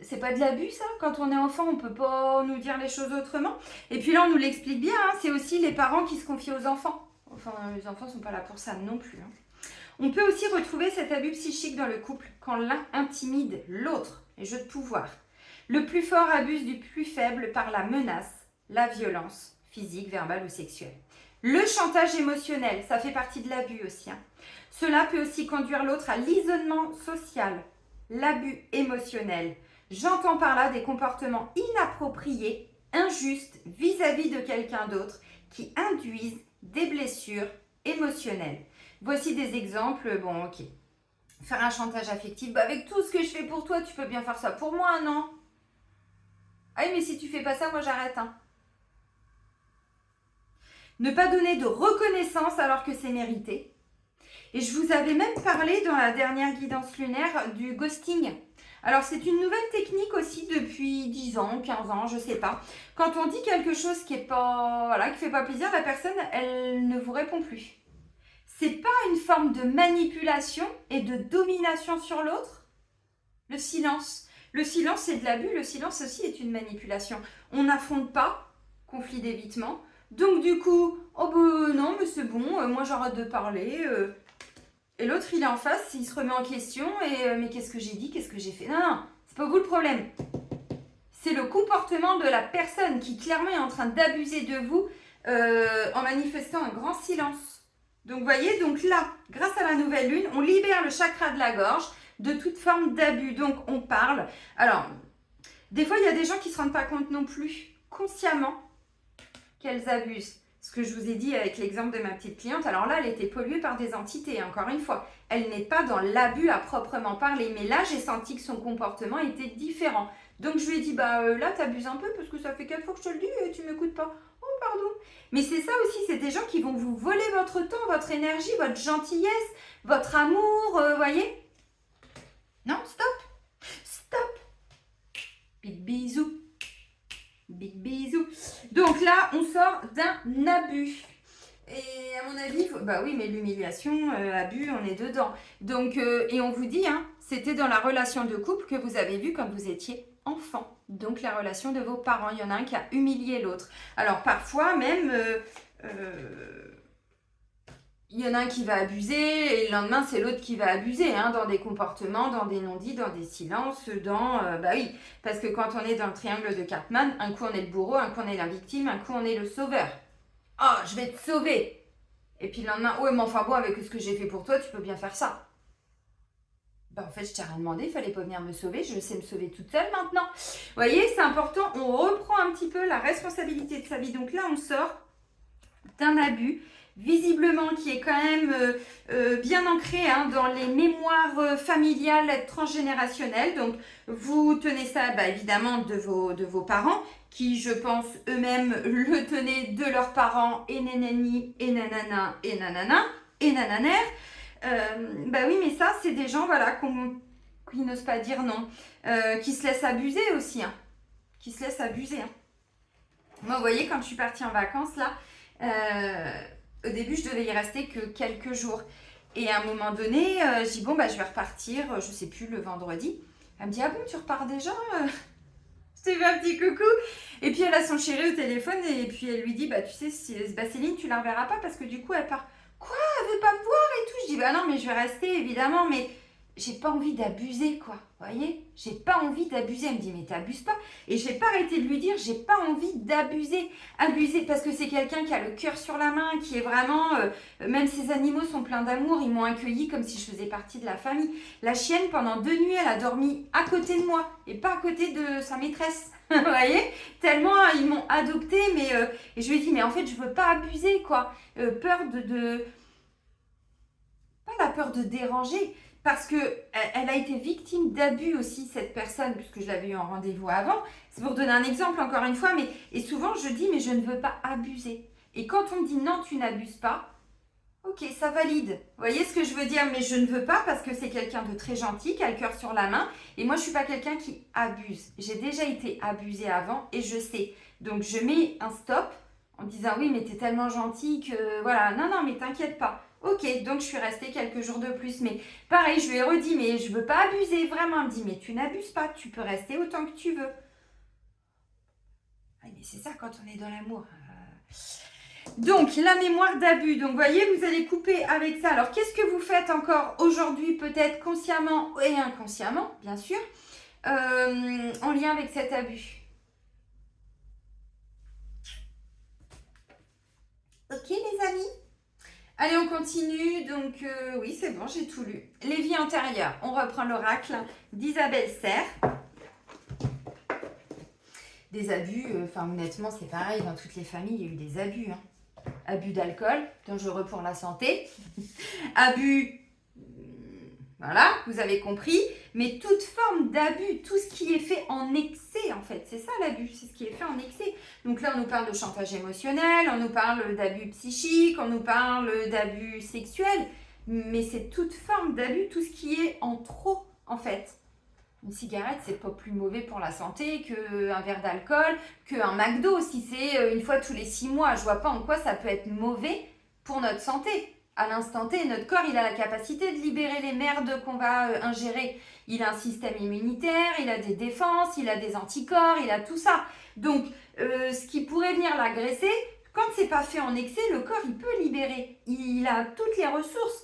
C'est pas de l'abus ça? Quand on est enfant, on peut pas nous dire les choses autrement. Et puis là, on nous l'explique bien, hein, c'est aussi les parents qui se confient aux enfants. Enfin, les enfants sont pas là pour ça non plus. Hein. On peut aussi retrouver cet abus psychique dans le couple quand l'un intimide l'autre, les jeux de pouvoir. Le plus fort abuse du plus faible par la menace, la violence, physique, verbale ou sexuelle. Le chantage émotionnel, ça fait partie de l'abus aussi. Hein. Cela peut aussi conduire l'autre à l'isolement social, l'abus émotionnel. J'entends par là des comportements inappropriés, injustes vis-à-vis de quelqu'un d'autre qui induisent des blessures émotionnelles. Voici des exemples. Bon, ok. Faire un chantage affectif. Bah, avec tout ce que je fais pour toi, tu peux bien faire ça pour moi, non? Ah oui, mais si tu fais pas ça, moi j'arrête. Hein. Ne pas donner de reconnaissance alors que c'est mérité. Et je vous avais même parlé dans la dernière guidance lunaire du ghosting. Alors, c'est une nouvelle technique aussi depuis 10 ans, 15 ans, je sais pas. Quand on dit quelque chose qui est pas, voilà, qui fait pas plaisir, la personne, elle ne vous répond plus. C'est pas une forme de manipulation et de domination sur l'autre? Le silence. Le silence, c'est de l'abus. Le silence aussi est une manipulation. On n'affronte pas, conflit d'évitement. Donc du coup, oh ben non, mais c'est bon, moi j'arrête de parler. Et l'autre, il est en face, il se remet en question et mais qu'est-ce que j'ai dit, qu'est-ce que j'ai fait? Non, non, c'est pas vous le problème. C'est le comportement de la personne qui clairement est en train d'abuser de vous en manifestant un grand silence. Donc, vous voyez, donc là, grâce à la nouvelle lune, on libère le chakra de la gorge de toute forme d'abus. Donc, on parle. Alors, des fois, il y a des gens qui ne se rendent pas compte non plus, consciemment, qu'elles abusent. Ce que je vous ai dit avec l'exemple de ma petite cliente, alors là, elle était polluée par des entités, encore une fois. Elle n'est pas dans l'abus à proprement parler, mais là, j'ai senti que son comportement était différent. Donc, je lui ai dit, là, tu abuses un peu parce que ça fait 4 fois que je te le dis et tu ne m'écoutes pas. Oh, pardon. Mais c'est ça aussi, c'est des gens qui vont vous voler votre temps, votre énergie, votre gentillesse, votre amour, voyez? Non, stop. Stop. Big bisous. Big bisous. Donc là, on sort d'un abus. Et à mon avis, bah oui, mais l'humiliation, abus, on est dedans. Donc, et on vous dit, hein, c'était dans la relation de couple que vous avez vu quand vous étiez enfant. Donc la relation de vos parents, il y en a un qui a humilié l'autre. Alors parfois même, il y en a un qui va abuser et le lendemain c'est l'autre qui va abuser, hein, dans des comportements, dans des non-dits, dans des silences, bah oui, parce que quand on est dans le triangle de Cartman, un coup on est le bourreau, un coup on est la victime, un coup on est le sauveur. Oh, je vais te sauver. Et puis le lendemain, ouais, mais enfin bon, avec ce que j'ai fait pour toi, tu peux bien faire ça. Ben, en fait, je t'ai rien demandé, il fallait pas venir me sauver, je sais me sauver toute seule maintenant. Vous voyez, c'est important, on reprend un petit peu la responsabilité de sa vie. Donc là, on sort d'un abus, visiblement qui est quand même bien ancré hein, dans les mémoires familiales transgénérationnelles. Donc, vous tenez ça bah, évidemment de vos parents, qui, je pense, eux-mêmes le tenaient de leurs parents, et nanani, et nanana, et nanana, et nananer. Bah oui, mais ça, c'est des gens, voilà, qui n'osent pas dire non, qui se laissent abuser aussi, hein, qui se laissent abuser. Hein. Moi, vous voyez, quand je suis partie en vacances, là, au début, je devais y rester que quelques jours. Et à un moment donné, je dis, bon, bah, je vais repartir, je sais plus, le vendredi. Elle me dit, ah bon, tu repars déjà Je t'ai fait un petit coucou. Et puis, elle a son chéri au téléphone et puis elle lui dit, bah, tu sais, Céline, tu la reverras pas parce que du coup, elle part. Quoi, elle veut pas me voir et tout. Je dis, bah non, mais je vais rester, évidemment, mais j'ai pas envie d'abuser, quoi. Vous voyez, j'ai pas envie d'abuser. Elle me dit, mais t'abuses pas. Et j'ai pas arrêté de lui dire, j'ai pas envie d'abuser. Abuser parce que c'est quelqu'un qui a le cœur sur la main, qui est vraiment. Même ses animaux sont pleins d'amour. Ils m'ont accueilli comme si je faisais partie de la famille. La chienne, pendant 2 nuits, elle a dormi à côté de moi et pas à côté de sa maîtresse. Vous voyez, tellement ils m'ont adoptée. Mais et je lui ai dit, mais en fait, je veux pas abuser, quoi. Peur pas la peur de déranger, parce que elle a été victime d'abus aussi, cette personne, puisque je l'avais eu en rendez-vous avant. C'est pour donner un exemple encore une fois, mais et souvent je dis, mais je ne veux pas abuser. Et quand on me dit non, tu n'abuses pas, ok, ça valide. Vous voyez ce que je veux dire, mais je ne veux pas parce que c'est quelqu'un de très gentil, qui a le cœur sur la main. Et moi, je ne suis pas quelqu'un qui abuse. J'ai déjà été abusée avant et je sais. Donc, je mets un stop en disant, oui, mais tu es tellement gentil que voilà. Non, non, mais t'inquiète pas. Ok, donc je suis restée quelques jours de plus. Mais pareil, je lui ai redit, mais je veux pas abuser, vraiment. Elle me dit, mais tu n'abuses pas, tu peux rester autant que tu veux. Ah, mais c'est ça quand on est dans l'amour. Donc, la mémoire d'abus. Donc, vous voyez, vous allez couper avec ça. Alors, qu'est-ce que vous faites encore aujourd'hui, peut-être consciemment et inconsciemment, bien sûr, en lien avec cet abus? Ok, les amis? Allez, on continue. Donc, oui, c'est bon, j'ai tout lu. Les vies antérieures. On reprend l'oracle d'Isabelle Serre. Des abus, honnêtement, c'est pareil. Dans toutes les familles, il y a eu des abus. Hein. Abus d'alcool, dangereux pour la santé. Abus, voilà, vous avez compris. Mais toute forme d'abus, tout ce qui est fait en excès, en fait. C'est ça l'abus, c'est ce qui est fait en excès. Donc là, on nous parle de chantage émotionnel, on nous parle d'abus psychiques, on nous parle d'abus sexuels. Mais c'est toute forme d'abus, tout ce qui est en trop, en fait. Une cigarette, c'est pas plus mauvais pour la santé qu'un verre d'alcool, qu'un McDo. Si c'est une fois tous les 6 mois, je vois pas en quoi ça peut être mauvais pour notre santé. À l'instant T, notre corps, il a la capacité de libérer les merdes qu'on va ingérer. Il a un système immunitaire, il a des défenses, il a des anticorps, il a tout ça. Donc, ce qui pourrait venir l'agresser, quand c'est pas fait en excès, le corps, il peut libérer. Il a toutes les ressources.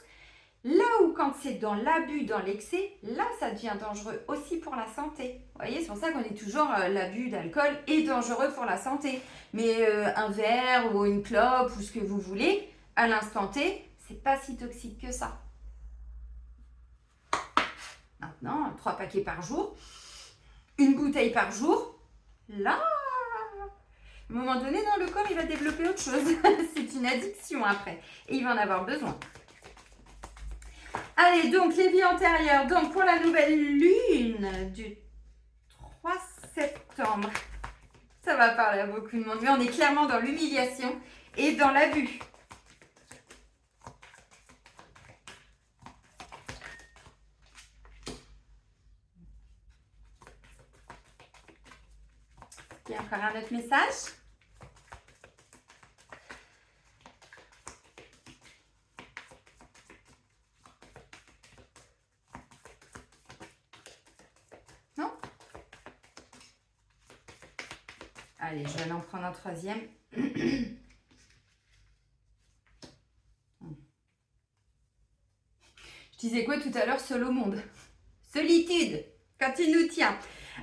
Là où quand c'est dans l'abus, dans l'excès, là ça devient dangereux aussi pour la santé. Vous voyez, c'est pour ça qu'on dit toujours l'abus d'alcool est dangereux pour la santé. Mais un verre ou une clope ou ce que vous voulez, à l'instant T, c'est pas si toxique que ça. Maintenant, 3 paquets par jour, une bouteille par jour, là, à un moment donné, dans le corps, il va développer autre chose. C'est une addiction après. Et il va en avoir besoin. Allez, donc les vies antérieures. Donc pour la nouvelle lune du 3 septembre. Ça va parler à beaucoup de monde. Mais on est clairement dans l'humiliation et dans l'abus. Il y a encore un autre message. Non? Allez, je vais aller en prendre un troisième. Je disais quoi tout à l'heure? Seul au monde. Solitude, quand il nous tient.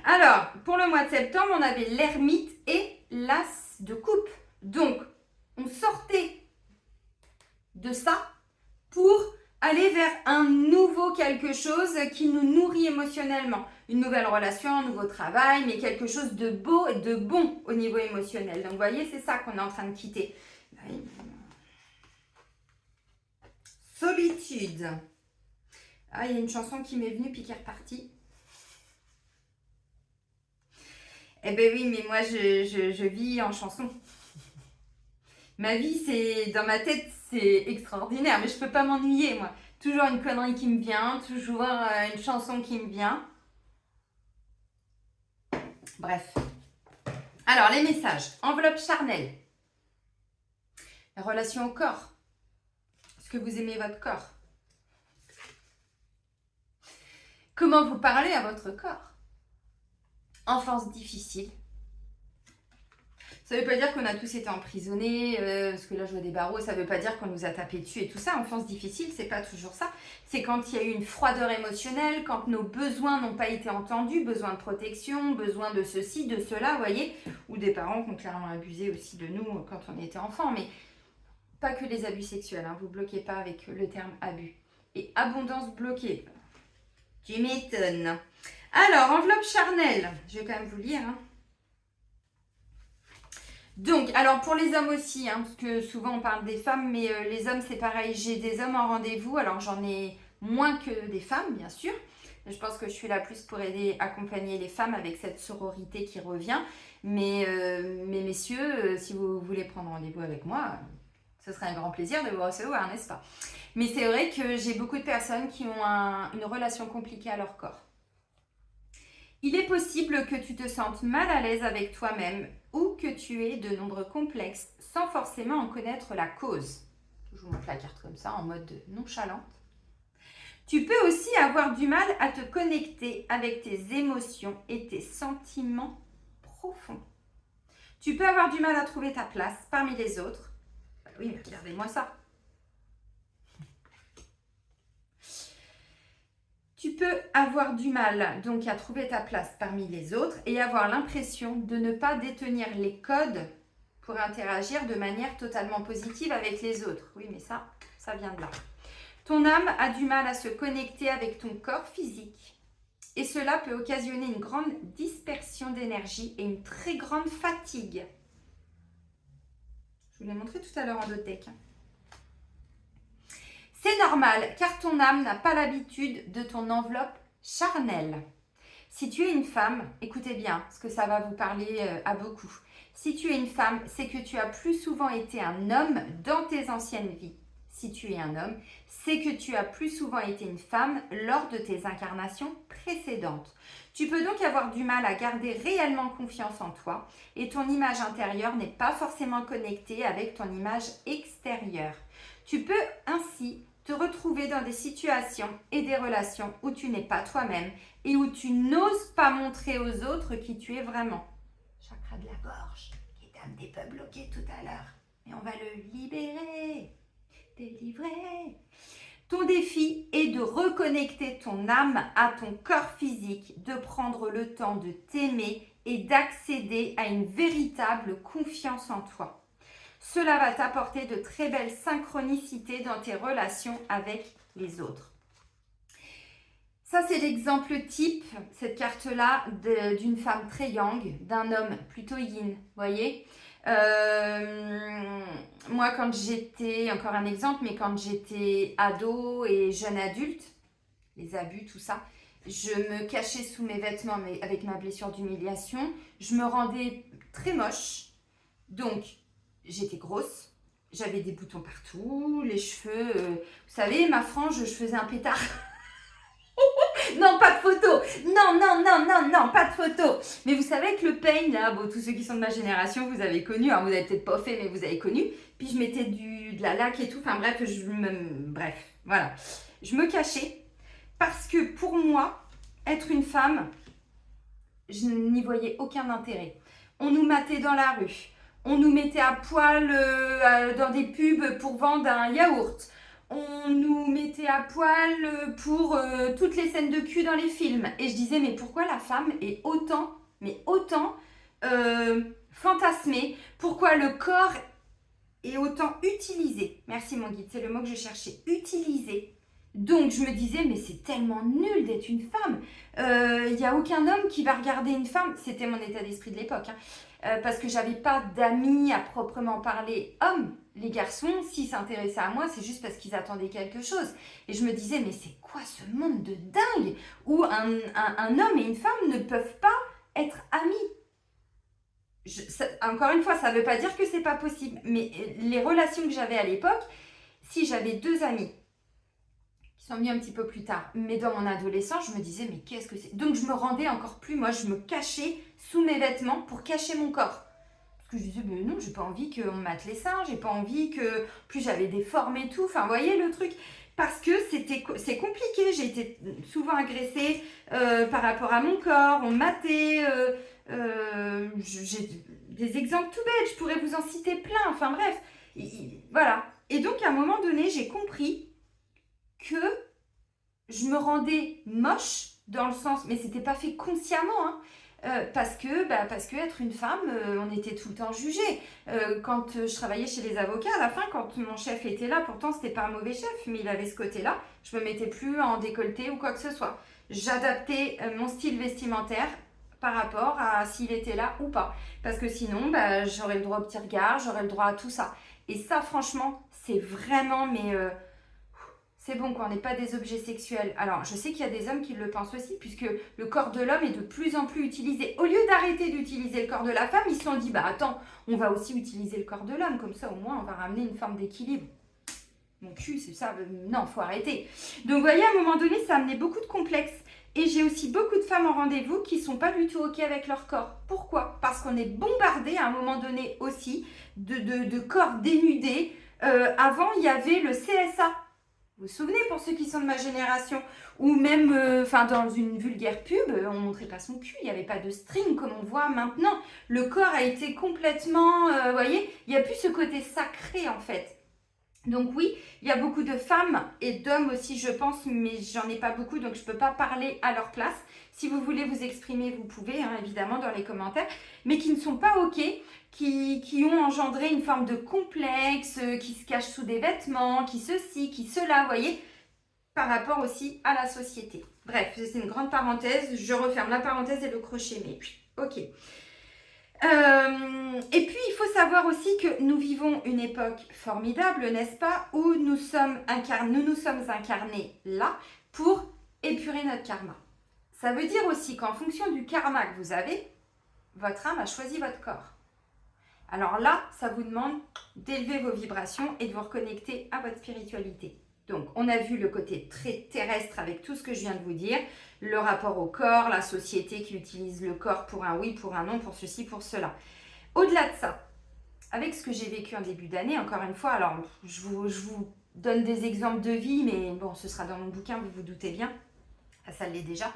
Alors, pour le mois de septembre, on avait l'ermite et l'as de coupe. Donc, on sortait de ça pour aller vers un nouveau quelque chose qui nous nourrit émotionnellement. Une nouvelle relation, un nouveau travail, mais quelque chose de beau et de bon au niveau émotionnel. Donc, vous voyez, c'est ça qu'on est en train de quitter. Solitude. Ah, il y a une chanson qui m'est venue puis qui est repartie. Eh ben oui, mais moi, je vis en chanson. Ma vie, c'est dans ma tête, c'est extraordinaire, mais je peux pas m'ennuyer, moi. Toujours une connerie qui me vient, toujours une chanson qui me vient. Bref. Alors, les messages. Enveloppe charnelle. La relation au corps. Est-ce que vous aimez votre corps? Comment vous parlez à votre corps? Enfance difficile. Ça ne veut pas dire qu'on a tous été emprisonnés, parce que là je vois des barreaux, ça ne veut pas dire qu'on nous a tapé dessus et tout ça. Enfance difficile, c'est pas toujours ça. C'est quand il y a eu une froideur émotionnelle, quand nos besoins n'ont pas été entendus, besoin de protection, besoin de ceci, de cela, vous voyez. Ou des parents qui ont clairement abusé aussi de nous quand on était enfant, mais pas que les abus sexuels, hein. Vous ne bloquez pas avec le terme abus. Et abondance bloquée. Tu m'étonnes. Alors, enveloppe charnelle, je vais quand même vous lire, hein. Donc, alors pour les hommes aussi, hein, parce que souvent on parle des femmes, mais les hommes c'est pareil. J'ai des hommes en rendez-vous, alors j'en ai moins que des femmes, bien sûr. Je pense que je suis là plus pour aider, accompagner les femmes avec cette sororité qui revient. Mais messieurs, si vous voulez prendre rendez-vous avec moi, ce serait un grand plaisir de vous recevoir, n'est-ce pas? Mais c'est vrai que j'ai beaucoup de personnes qui ont une relation compliquée à leur corps. Il est possible que tu te sentes mal à l'aise avec toi-même ou que tu aies de nombreux complexes sans forcément en connaître la cause. Je vous montre la carte comme ça en mode nonchalante. Tu peux aussi avoir du mal à te connecter avec tes émotions et tes sentiments profonds. Tu peux avoir du mal à trouver ta place parmi les autres. Bah oui, regardez-moi ça. Tu peux avoir du mal donc à trouver ta place parmi les autres et avoir l'impression de ne pas détenir les codes pour interagir de manière totalement positive avec les autres. Oui, mais ça vient de là. Ton âme a du mal à se connecter avec ton corps physique et cela peut occasionner une grande dispersion d'énergie et une très grande fatigue. Je vous l'ai montré tout à l'heure en d'autres decks. C'est normal car ton âme n'a pas l'habitude de ton enveloppe charnelle. Si tu es une femme, écoutez bien, parce que ça va vous parler à beaucoup. Si tu es une femme, c'est que tu as plus souvent été un homme dans tes anciennes vies. Si tu es un homme, c'est que tu as plus souvent été une femme lors de tes incarnations précédentes. Tu peux donc avoir du mal à garder réellement confiance en toi et ton image intérieure n'est pas forcément connectée avec ton image extérieure. Tu peux ainsi te retrouver dans des situations et des relations où tu n'es pas toi-même et où tu n'oses pas montrer aux autres qui tu es vraiment. Chakra de la gorge, qui est un petit peu bloqué tout à l'heure, mais on va le libérer, délivrer. Ton défi est de reconnecter ton âme à ton corps physique, de prendre le temps de t'aimer et d'accéder à une véritable confiance en toi. Cela va t'apporter de très belles synchronicités dans tes relations avec les autres. Ça, c'est l'exemple type, cette carte-là, d'une femme très yang, d'un homme plutôt yin, vous voyez. Moi, quand j'étais, encore un exemple, mais quand j'étais ado et jeune adulte, les abus, tout ça, je me cachais sous mes vêtements mais avec ma blessure d'humiliation. Je me rendais très moche. Donc, j'étais grosse, j'avais des boutons partout, les cheveux, vous savez, ma frange, je faisais un pétard. Non, pas de photo. Non, pas de photo. Mais vous savez que le pain, là, bon, tous ceux qui sont de ma génération, vous avez connu, alors vous n'avez peut-être pas fait, mais vous avez connu. Puis je mettais de la laque et tout, enfin bref, bref, voilà. Je me cachais parce que pour moi, être une femme, je n'y voyais aucun intérêt. On nous matait dans la rue. On nous mettait à poil dans des pubs pour vendre un yaourt. On nous mettait à poil pour toutes les scènes de cul dans les films. Et je disais, mais pourquoi la femme est autant fantasmée? Pourquoi le corps est autant utilisé? Merci mon guide, c'est le mot que je cherchais. Utilisé Donc je me disais, mais c'est tellement nul d'être une femme. Il n'y a aucun homme qui va regarder une femme. C'était mon état d'esprit de l'époque. Hein. Parce que j'avais pas d'amis à proprement parler hommes. Les garçons, s'ils s'intéressaient à moi, c'est juste parce qu'ils attendaient quelque chose. Et je me disais, mais c'est quoi ce monde de dingue où un homme et une femme ne peuvent pas être amis. Encore une fois, ça ne veut pas dire que c'est pas possible. Mais les relations que j'avais à l'époque, si j'avais deux amis qui sont venus un petit peu plus tard, mais dans mon adolescence, je me disais, mais qu'est-ce que c'est? Donc je me rendais encore plus, moi je me cachais sous mes vêtements pour cacher mon corps. Parce que je disais, mais non, j'ai pas envie qu'on me mate les seins, j'ai pas envie que... Plus j'avais des formes et tout, enfin, vous voyez le truc. Parce que c'est compliqué, j'ai été souvent agressée par rapport à mon corps, on me matait, j'ai des exemples tout bêtes, je pourrais vous en citer plein, enfin bref, voilà. Et donc à un moment donné, j'ai compris que je me rendais moche dans le sens, mais c'était pas fait consciemment, hein, parce que être une femme, on était tout le temps jugé. Quand je travaillais chez les avocats, à la fin, quand mon chef était là, pourtant c'était pas un mauvais chef, mais il avait ce côté-là, je me mettais plus en décolleté ou quoi que ce soit. J'adaptais mon style vestimentaire par rapport à s'il était là ou pas, parce que sinon, j'aurais le droit au petit regard, j'aurais le droit à tout ça. Et ça, franchement, c'est vraiment, mais c'est bon qu'on n'est pas des objets sexuels. Alors, je sais qu'il y a des hommes qui le pensent aussi, puisque le corps de l'homme est de plus en plus utilisé. Au lieu d'arrêter d'utiliser le corps de la femme, ils se sont dit, bah attends, on va aussi utiliser le corps de l'homme, comme ça au moins on va ramener une forme d'équilibre. Mon cul, c'est ça, non, faut arrêter. Donc, vous voyez, à un moment donné, ça a amené beaucoup de complexes. Et j'ai aussi beaucoup de femmes en rendez-vous qui ne sont pas du tout OK avec leur corps. Pourquoi? Parce qu'on est bombardé à un moment donné aussi de corps dénudés. Avant, il y avait le CSA. Vous vous souvenez, pour ceux qui sont de ma génération, ou même dans une vulgaire pub, on ne montrait pas son cul, il n'y avait pas de string comme on voit maintenant. Le corps a été complètement, vous voyez, il n'y a plus ce côté sacré en fait. Donc oui, il y a beaucoup de femmes et d'hommes aussi, je pense, mais j'en ai pas beaucoup, donc je ne peux pas parler à leur place. Si vous voulez vous exprimer, vous pouvez, hein, évidemment, dans les commentaires, mais qui ne sont pas OK, qui ont engendré une forme de complexe, qui se cachent sous des vêtements, qui ceci, qui cela, vous voyez, par rapport aussi à la société. Bref, c'est une grande parenthèse, je referme la parenthèse et le crochet, mais OK. Et puis, il faut savoir aussi que nous vivons une époque formidable, n'est-ce pas, où nous nous sommes incarnés là pour épurer notre karma. Ça veut dire aussi qu'en fonction du karma que vous avez, votre âme a choisi votre corps. Alors là, ça vous demande d'élever vos vibrations et de vous reconnecter à votre spiritualité. Donc, on a vu le côté très terrestre avec tout ce que je viens de vous dire, le rapport au corps, la société qui utilise le corps pour un oui, pour un non, pour ceci, pour cela. Au-delà de ça, avec ce que j'ai vécu en début d'année, encore une fois, alors je vous donne des exemples de vie, mais bon, ce sera dans mon bouquin, vous vous doutez bien, ça l'est déjà.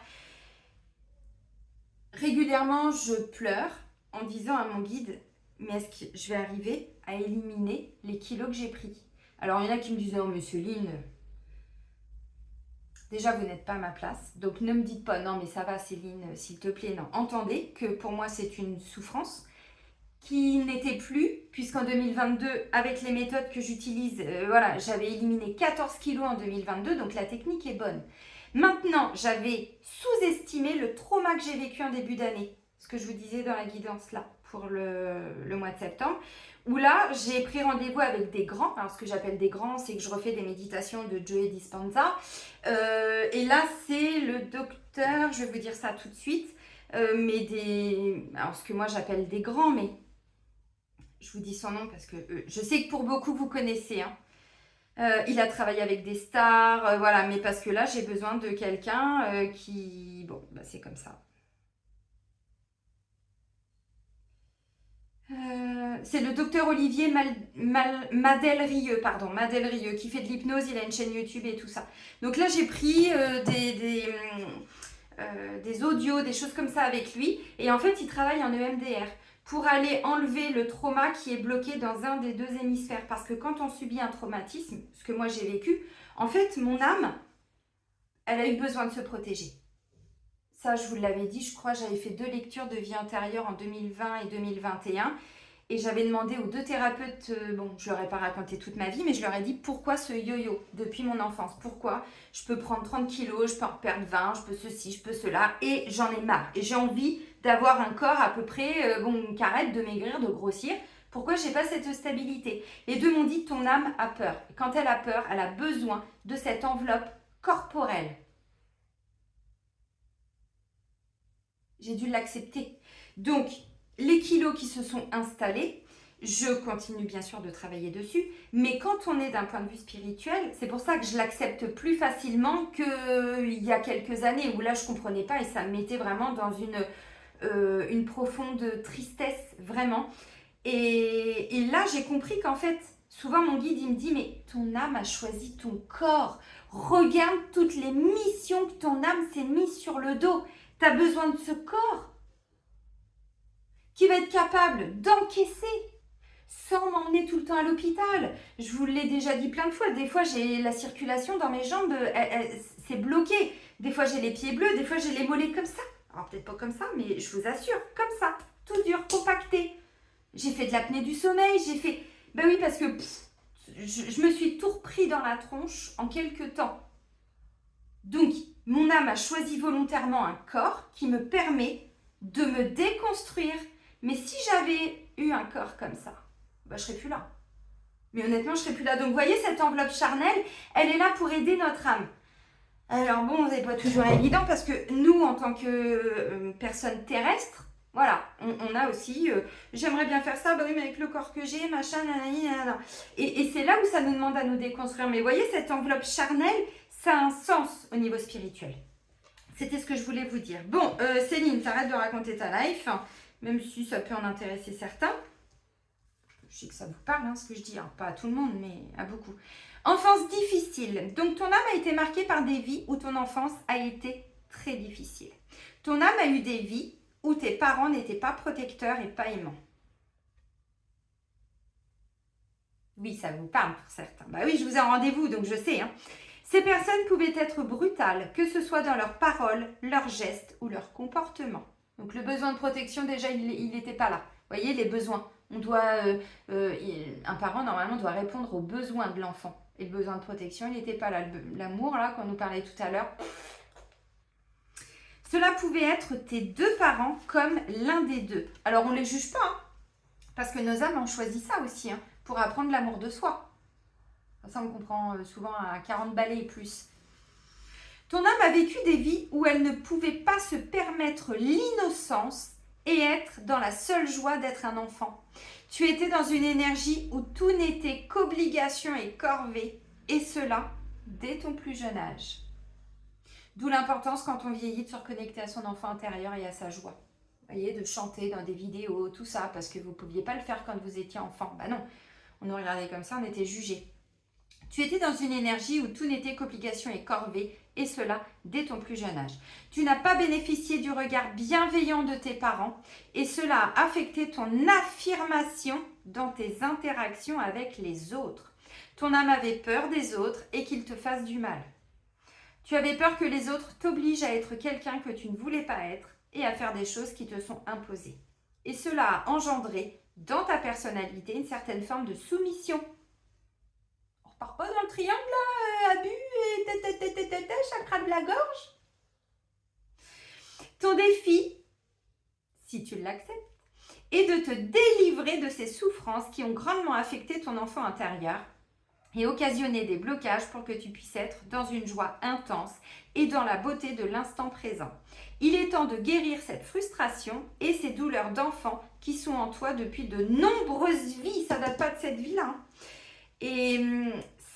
Régulièrement, je pleure en disant à mon guide, mais est-ce que je vais arriver à éliminer les kilos que j'ai pris? Alors, il y en a qui me disent, oh, mais Céline, déjà, vous n'êtes pas à ma place. Donc, ne me dites pas, non, mais ça va, Céline, s'il te plaît, non. Entendez que pour moi, c'est une souffrance qui n'était plus, puisqu'en 2022, avec les méthodes que j'utilise, voilà, j'avais éliminé 14 kilos en 2022, donc la technique est bonne. Maintenant, j'avais sous-estimé le trauma que j'ai vécu en début d'année, ce que je vous disais dans la guidance là, pour le mois de septembre, où là, j'ai pris rendez-vous avec des grands. Alors, ce que j'appelle des grands, c'est que je refais des méditations de Joe Dispenza. Et là, c'est le docteur, je vais vous dire ça tout de suite, alors ce que moi j'appelle des grands, mais je vous dis son nom parce que je sais que pour beaucoup, vous connaissez, hein. Il a travaillé avec des stars, voilà, mais parce que là, j'ai besoin de quelqu'un qui... Bon, c'est comme ça. C'est le docteur Olivier Madel-Rieux, qui fait de l'hypnose, il a une chaîne YouTube et tout ça. Donc là, j'ai pris des audios, des choses comme ça avec lui. Et en fait, il travaille en EMDR pour aller enlever le trauma qui est bloqué dans un des deux hémisphères. Parce que quand on subit un traumatisme, ce que moi j'ai vécu, en fait, mon âme, elle a eu besoin de se protéger. Ça, je vous l'avais dit, je crois, j'avais fait 2 lectures de vie antérieure en 2020 et 2021. Et j'avais demandé aux deux thérapeutes, bon, je leur ai pas raconté toute ma vie, mais je leur ai dit pourquoi ce yo-yo depuis mon enfance. Pourquoi je peux prendre 30 kilos, je peux en perdre 20, je peux ceci, je peux cela, et j'en ai marre. Et j'ai envie d'avoir un corps à peu près, qui arrête de maigrir, de grossir. Pourquoi j'ai pas cette stabilité? Les deux m'ont dit ton âme a peur. Et quand elle a peur, elle a besoin de cette enveloppe corporelle. J'ai dû l'accepter. Donc, les kilos qui se sont installés, je continue bien sûr de travailler dessus, mais quand on est d'un point de vue spirituel, c'est pour ça que je l'accepte plus facilement qu'il y a quelques années où là je ne comprenais pas et ça me mettait vraiment dans une profonde tristesse, vraiment. Et là j'ai compris qu'en fait, souvent mon guide il me dit mais ton âme a choisi ton corps, regarde toutes les missions que ton âme s'est mise sur le dos, tu as besoin de ce corps qui va être capable d'encaisser sans m'emmener tout le temps à l'hôpital. Je vous l'ai déjà dit plein de fois, des fois j'ai la circulation dans mes jambes, c'est bloqué. Des fois j'ai les pieds bleus, des fois j'ai les mollets comme ça. Alors peut-être pas comme ça, mais je vous assure, comme ça, tout dur, compacté. J'ai fait de l'apnée du sommeil, j'ai fait... Ben oui, parce que je me suis tout repris dans la tronche en quelques temps. Donc, mon âme a choisi volontairement un corps qui me permet de me déconstruire. Mais si j'avais eu un corps comme ça, ben, je serais plus là. Mais honnêtement, je serais plus là. Donc, vous voyez, cette enveloppe charnelle, elle est là pour aider notre âme. Alors bon, c'est pas toujours évident parce que nous, en tant que personnes terrestres, voilà, on a aussi, j'aimerais bien faire ça, bah oui, mais avec le corps que j'ai, machin, nanana. Et c'est là où ça nous demande à nous déconstruire. Mais vous voyez, cette enveloppe charnelle, ça a un sens au niveau spirituel. C'était ce que je voulais vous dire. Bon, Céline, t'arrêtes de raconter ta life, hein, même si ça peut en intéresser certains. Je sais que ça vous parle, hein, ce que je dis, hein, pas à tout le monde, mais à beaucoup. Enfance difficile. Donc, ton âme a été marquée par des vies où ton enfance a été très difficile. Ton âme a eu des vies où tes parents n'étaient pas protecteurs et pas aimants. Oui, ça vous parle pour certains. Bah oui, je vous ai en rendez-vous, donc je sais. Hein. Ces personnes pouvaient être brutales, que ce soit dans leurs paroles, leurs gestes ou leur comportement. Donc, le besoin de protection, déjà, il n'était pas là. Vous voyez, les besoins. On doit, un parent, normalement, doit répondre aux besoins de l'enfant. Et le besoin de protection, il n'était pas là. L'amour, là, qu'on nous parlait tout à l'heure. Cela pouvait être tes deux parents comme l'un des deux. Alors, on ne les juge pas, hein, parce que nos âmes ont choisi ça aussi, hein, pour apprendre l'amour de soi. Ça, on comprend souvent à 40 balais et plus. Ton âme a vécu des vies où elle ne pouvait pas se permettre l'innocence et être dans la seule joie d'être un enfant. Tu étais dans une énergie où tout n'était qu'obligation et corvée, et cela dès ton plus jeune âge. D'où l'importance quand on vieillit de se reconnecter à son enfant intérieur et à sa joie. Vous voyez, de chanter dans des vidéos, tout ça, parce que vous ne pouviez pas le faire quand vous étiez enfant. Ben non, on nous regardait comme ça, on était jugés. Tu étais dans une énergie où tout n'était qu'obligation et corvée, et cela dès ton plus jeune âge. Tu n'as pas bénéficié du regard bienveillant de tes parents, et cela a affecté ton affirmation dans tes interactions avec les autres. Ton âme avait peur des autres et qu'ils te fassent du mal. Tu avais peur que les autres t'obligent à être quelqu'un que tu ne voulais pas être et à faire des choses qui te sont imposées. Et cela a engendré dans ta personnalité une certaine forme de soumission. On repart pas dans le triangle là, abus et chakra de la gorge. Ton défi, si tu l'acceptes, est de te délivrer de ces souffrances qui ont grandement affecté ton enfant intérieur et occasionner des blocages pour que tu puisses être dans une joie intense et dans la beauté de l'instant présent. Il est temps de guérir cette frustration et ces douleurs d'enfant qui sont en toi depuis de nombreuses vies. Ça ne date pas de cette vie-là. Hein. Et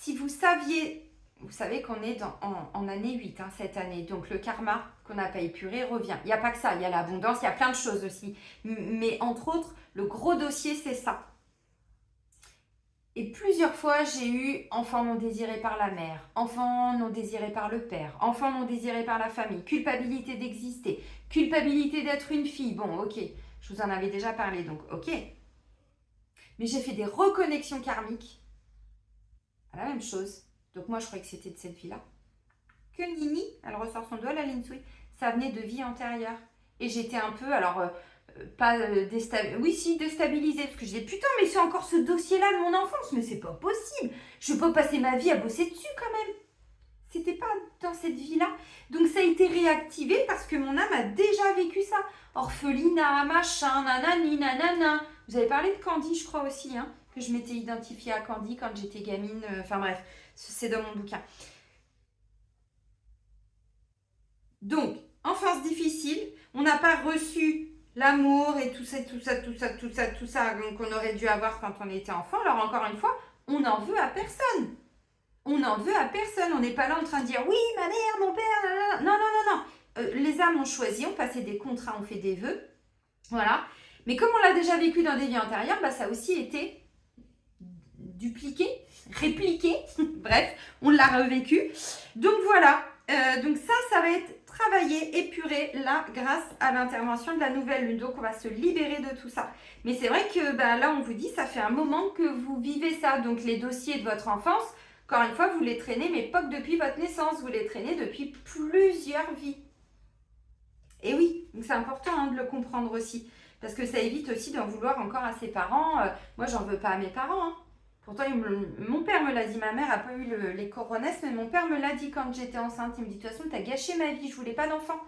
si vous saviez, vous savez qu'on est en année 8 hein, cette année. Donc le karma qu'on n'a pas épuré revient. Il n'y a pas que ça, il y a l'abondance, il y a plein de choses aussi. Mais entre autres, le gros dossier, c'est ça. Et plusieurs fois, j'ai eu enfant non désiré par la mère, enfant non désiré par le père, enfant non désiré par la famille, culpabilité d'exister, culpabilité d'être une fille. Bon, ok, je vous en avais déjà parlé, donc ok. Mais j'ai fait des reconnexions karmiques à la même chose. Donc moi, je croyais que c'était de cette vie-là. Que Nini, elle ressort son doigt, la ligne souille, ça venait de vie antérieure. Et j'étais un peu, alors pas déstabilisé. Oui, si, déstabilisé. Parce que je disais, putain, mais c'est encore ce dossier-là de mon enfance. Mais c'est pas possible. Je peux pas passer ma vie à bosser dessus quand même. C'était pas dans cette vie-là. Donc ça a été réactivé parce que mon âme a déjà vécu ça. Orphelinat, machin, nanani, nanana. Vous avez parlé de Candy, je crois aussi, hein, que je m'étais identifiée à Candy quand j'étais gamine. Enfin bref, c'est dans mon bouquin. Donc, enfance difficile, on n'a pas reçu l'amour et tout ça qu'on aurait dû avoir quand on était enfant. Alors encore une fois, on n'en veut à personne. On n'en veut à personne. On n'est pas là en train de dire oui, ma mère, mon père, nanana. Non, non, non, non. Les âmes ont choisi, on passé des contrats, on fait des vœux. Voilà. Mais comme on l'a déjà vécu dans des vies antérieures, bah, ça a aussi été dupliqué, répliqué. Bref, on l'a revécu. Donc voilà. Donc ça va être travaillé, épuré là grâce à l'intervention de la nouvelle lune. Donc on va se libérer de tout ça. Mais c'est vrai que bah, là on vous dit ça fait un moment que vous vivez ça. Donc les dossiers de votre enfance, encore une fois vous les traînez, mais pas que depuis votre naissance, vous les traînez depuis plusieurs vies. Et oui, donc c'est important hein, de le comprendre aussi. Parce que ça évite aussi d'en vouloir encore à ses parents. Moi j'en veux pas à mes parents. Hein. Pourtant, mon père me l'a dit, ma mère n'a pas eu les coronesses, mais mon père me l'a dit quand j'étais enceinte. Il me dit, de toute façon, tu as gâché ma vie, je voulais pas d'enfant.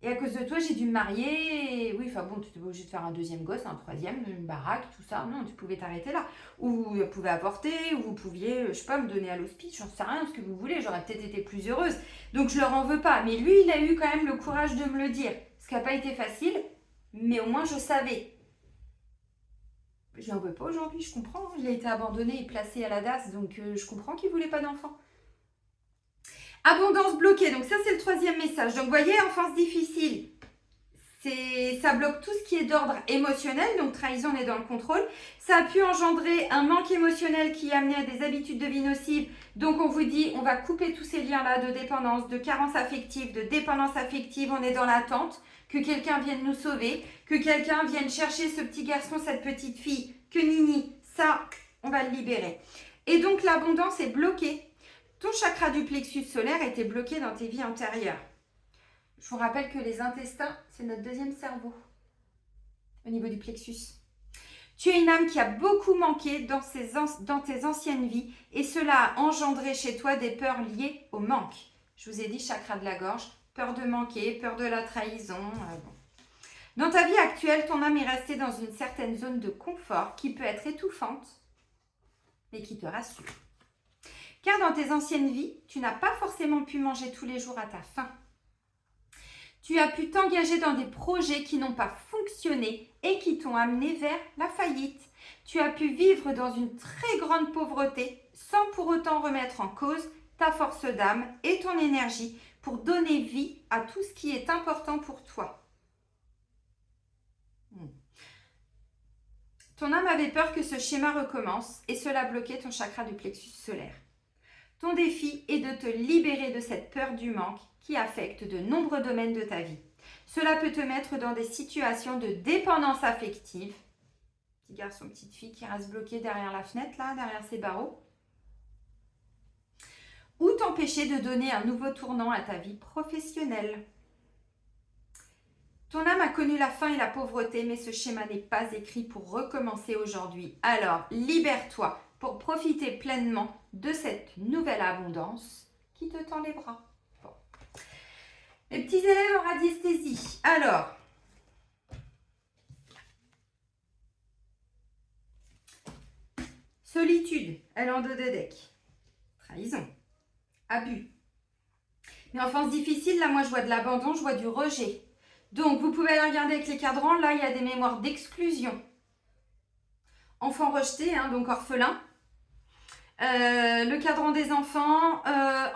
Et à cause de toi, j'ai dû me marier. Oui, enfin bon, tu étais obligé de faire un deuxième gosse, un troisième, une baraque, tout ça. Non, tu pouvais t'arrêter là. Ou vous pouvez avorter, ou vous pouviez, je sais pas, me donner à l'hospice, j'en sais rien, ce que vous voulez. J'aurais peut-être été plus heureuse. Donc je leur en veux pas. Mais lui, il a eu quand même le courage de me le dire. Ce qui n'a pas été facile, mais au moins je savais. Je n'en veux pas aujourd'hui, je comprends. Il a été abandonné et placé à la DAS, donc je comprends qu'il ne voulait pas d'enfant. Abondance bloquée, donc ça c'est le troisième message. Donc vous voyez, enfance difficile, ça bloque tout ce qui est d'ordre émotionnel, donc trahison, on est dans le contrôle. Ça a pu engendrer un manque émotionnel qui a amené à des habitudes de vie nocives. Donc on vous dit, on va couper tous ces liens-là de dépendance, de carence affective, de dépendance affective, on est dans l'attente. Que quelqu'un vienne nous sauver, que quelqu'un vienne chercher ce petit garçon, cette petite fille, que Nini, ça, on va le libérer. Et donc l'abondance est bloquée. Ton chakra du plexus solaire était bloqué dans tes vies antérieures. Je vous rappelle que les intestins, c'est notre deuxième cerveau au niveau du plexus. Tu es une âme qui a beaucoup manqué dans tes anciennes vies et cela a engendré chez toi des peurs liées au manque. Je vous ai dit chakra de la gorge. Peur de manquer, peur de la trahison. Bon. Dans ta vie actuelle, ton âme est restée dans une certaine zone de confort qui peut être étouffante, mais qui te rassure. Car dans tes anciennes vies, tu n'as pas forcément pu manger tous les jours à ta faim. Tu as pu t'engager dans des projets qui n'ont pas fonctionné et qui t'ont amené vers la faillite. Tu as pu vivre dans une très grande pauvreté sans pour autant remettre en cause ta force d'âme et ton énergie pour donner vie à tout ce qui est important pour toi. Ton âme avait peur que ce schéma recommence et cela bloquait ton chakra du plexus solaire. Ton défi est de te libérer de cette peur du manque qui affecte de nombreux domaines de ta vie. Cela peut te mettre dans des situations de dépendance affective. Petit garçon, petite fille qui reste bloqué derrière la fenêtre, là, derrière ses barreaux. Ou t'empêcher de donner un nouveau tournant à ta vie professionnelle. Ton âme a connu la faim et la pauvreté, mais ce schéma n'est pas écrit pour recommencer aujourd'hui. Alors, libère-toi pour profiter pleinement de cette nouvelle abondance qui te tend les bras. Bon. Les petits élèves en radiesthésie. Alors, solitude, elle en dodédec. Trahison. Abus. Mais enfance difficile, là, moi, je vois de l'abandon, je vois du rejet. Donc, vous pouvez aller regarder avec les cadrans. Là, il y a des mémoires d'exclusion. Enfant rejeté, hein, donc orphelin. Le cadran des enfants,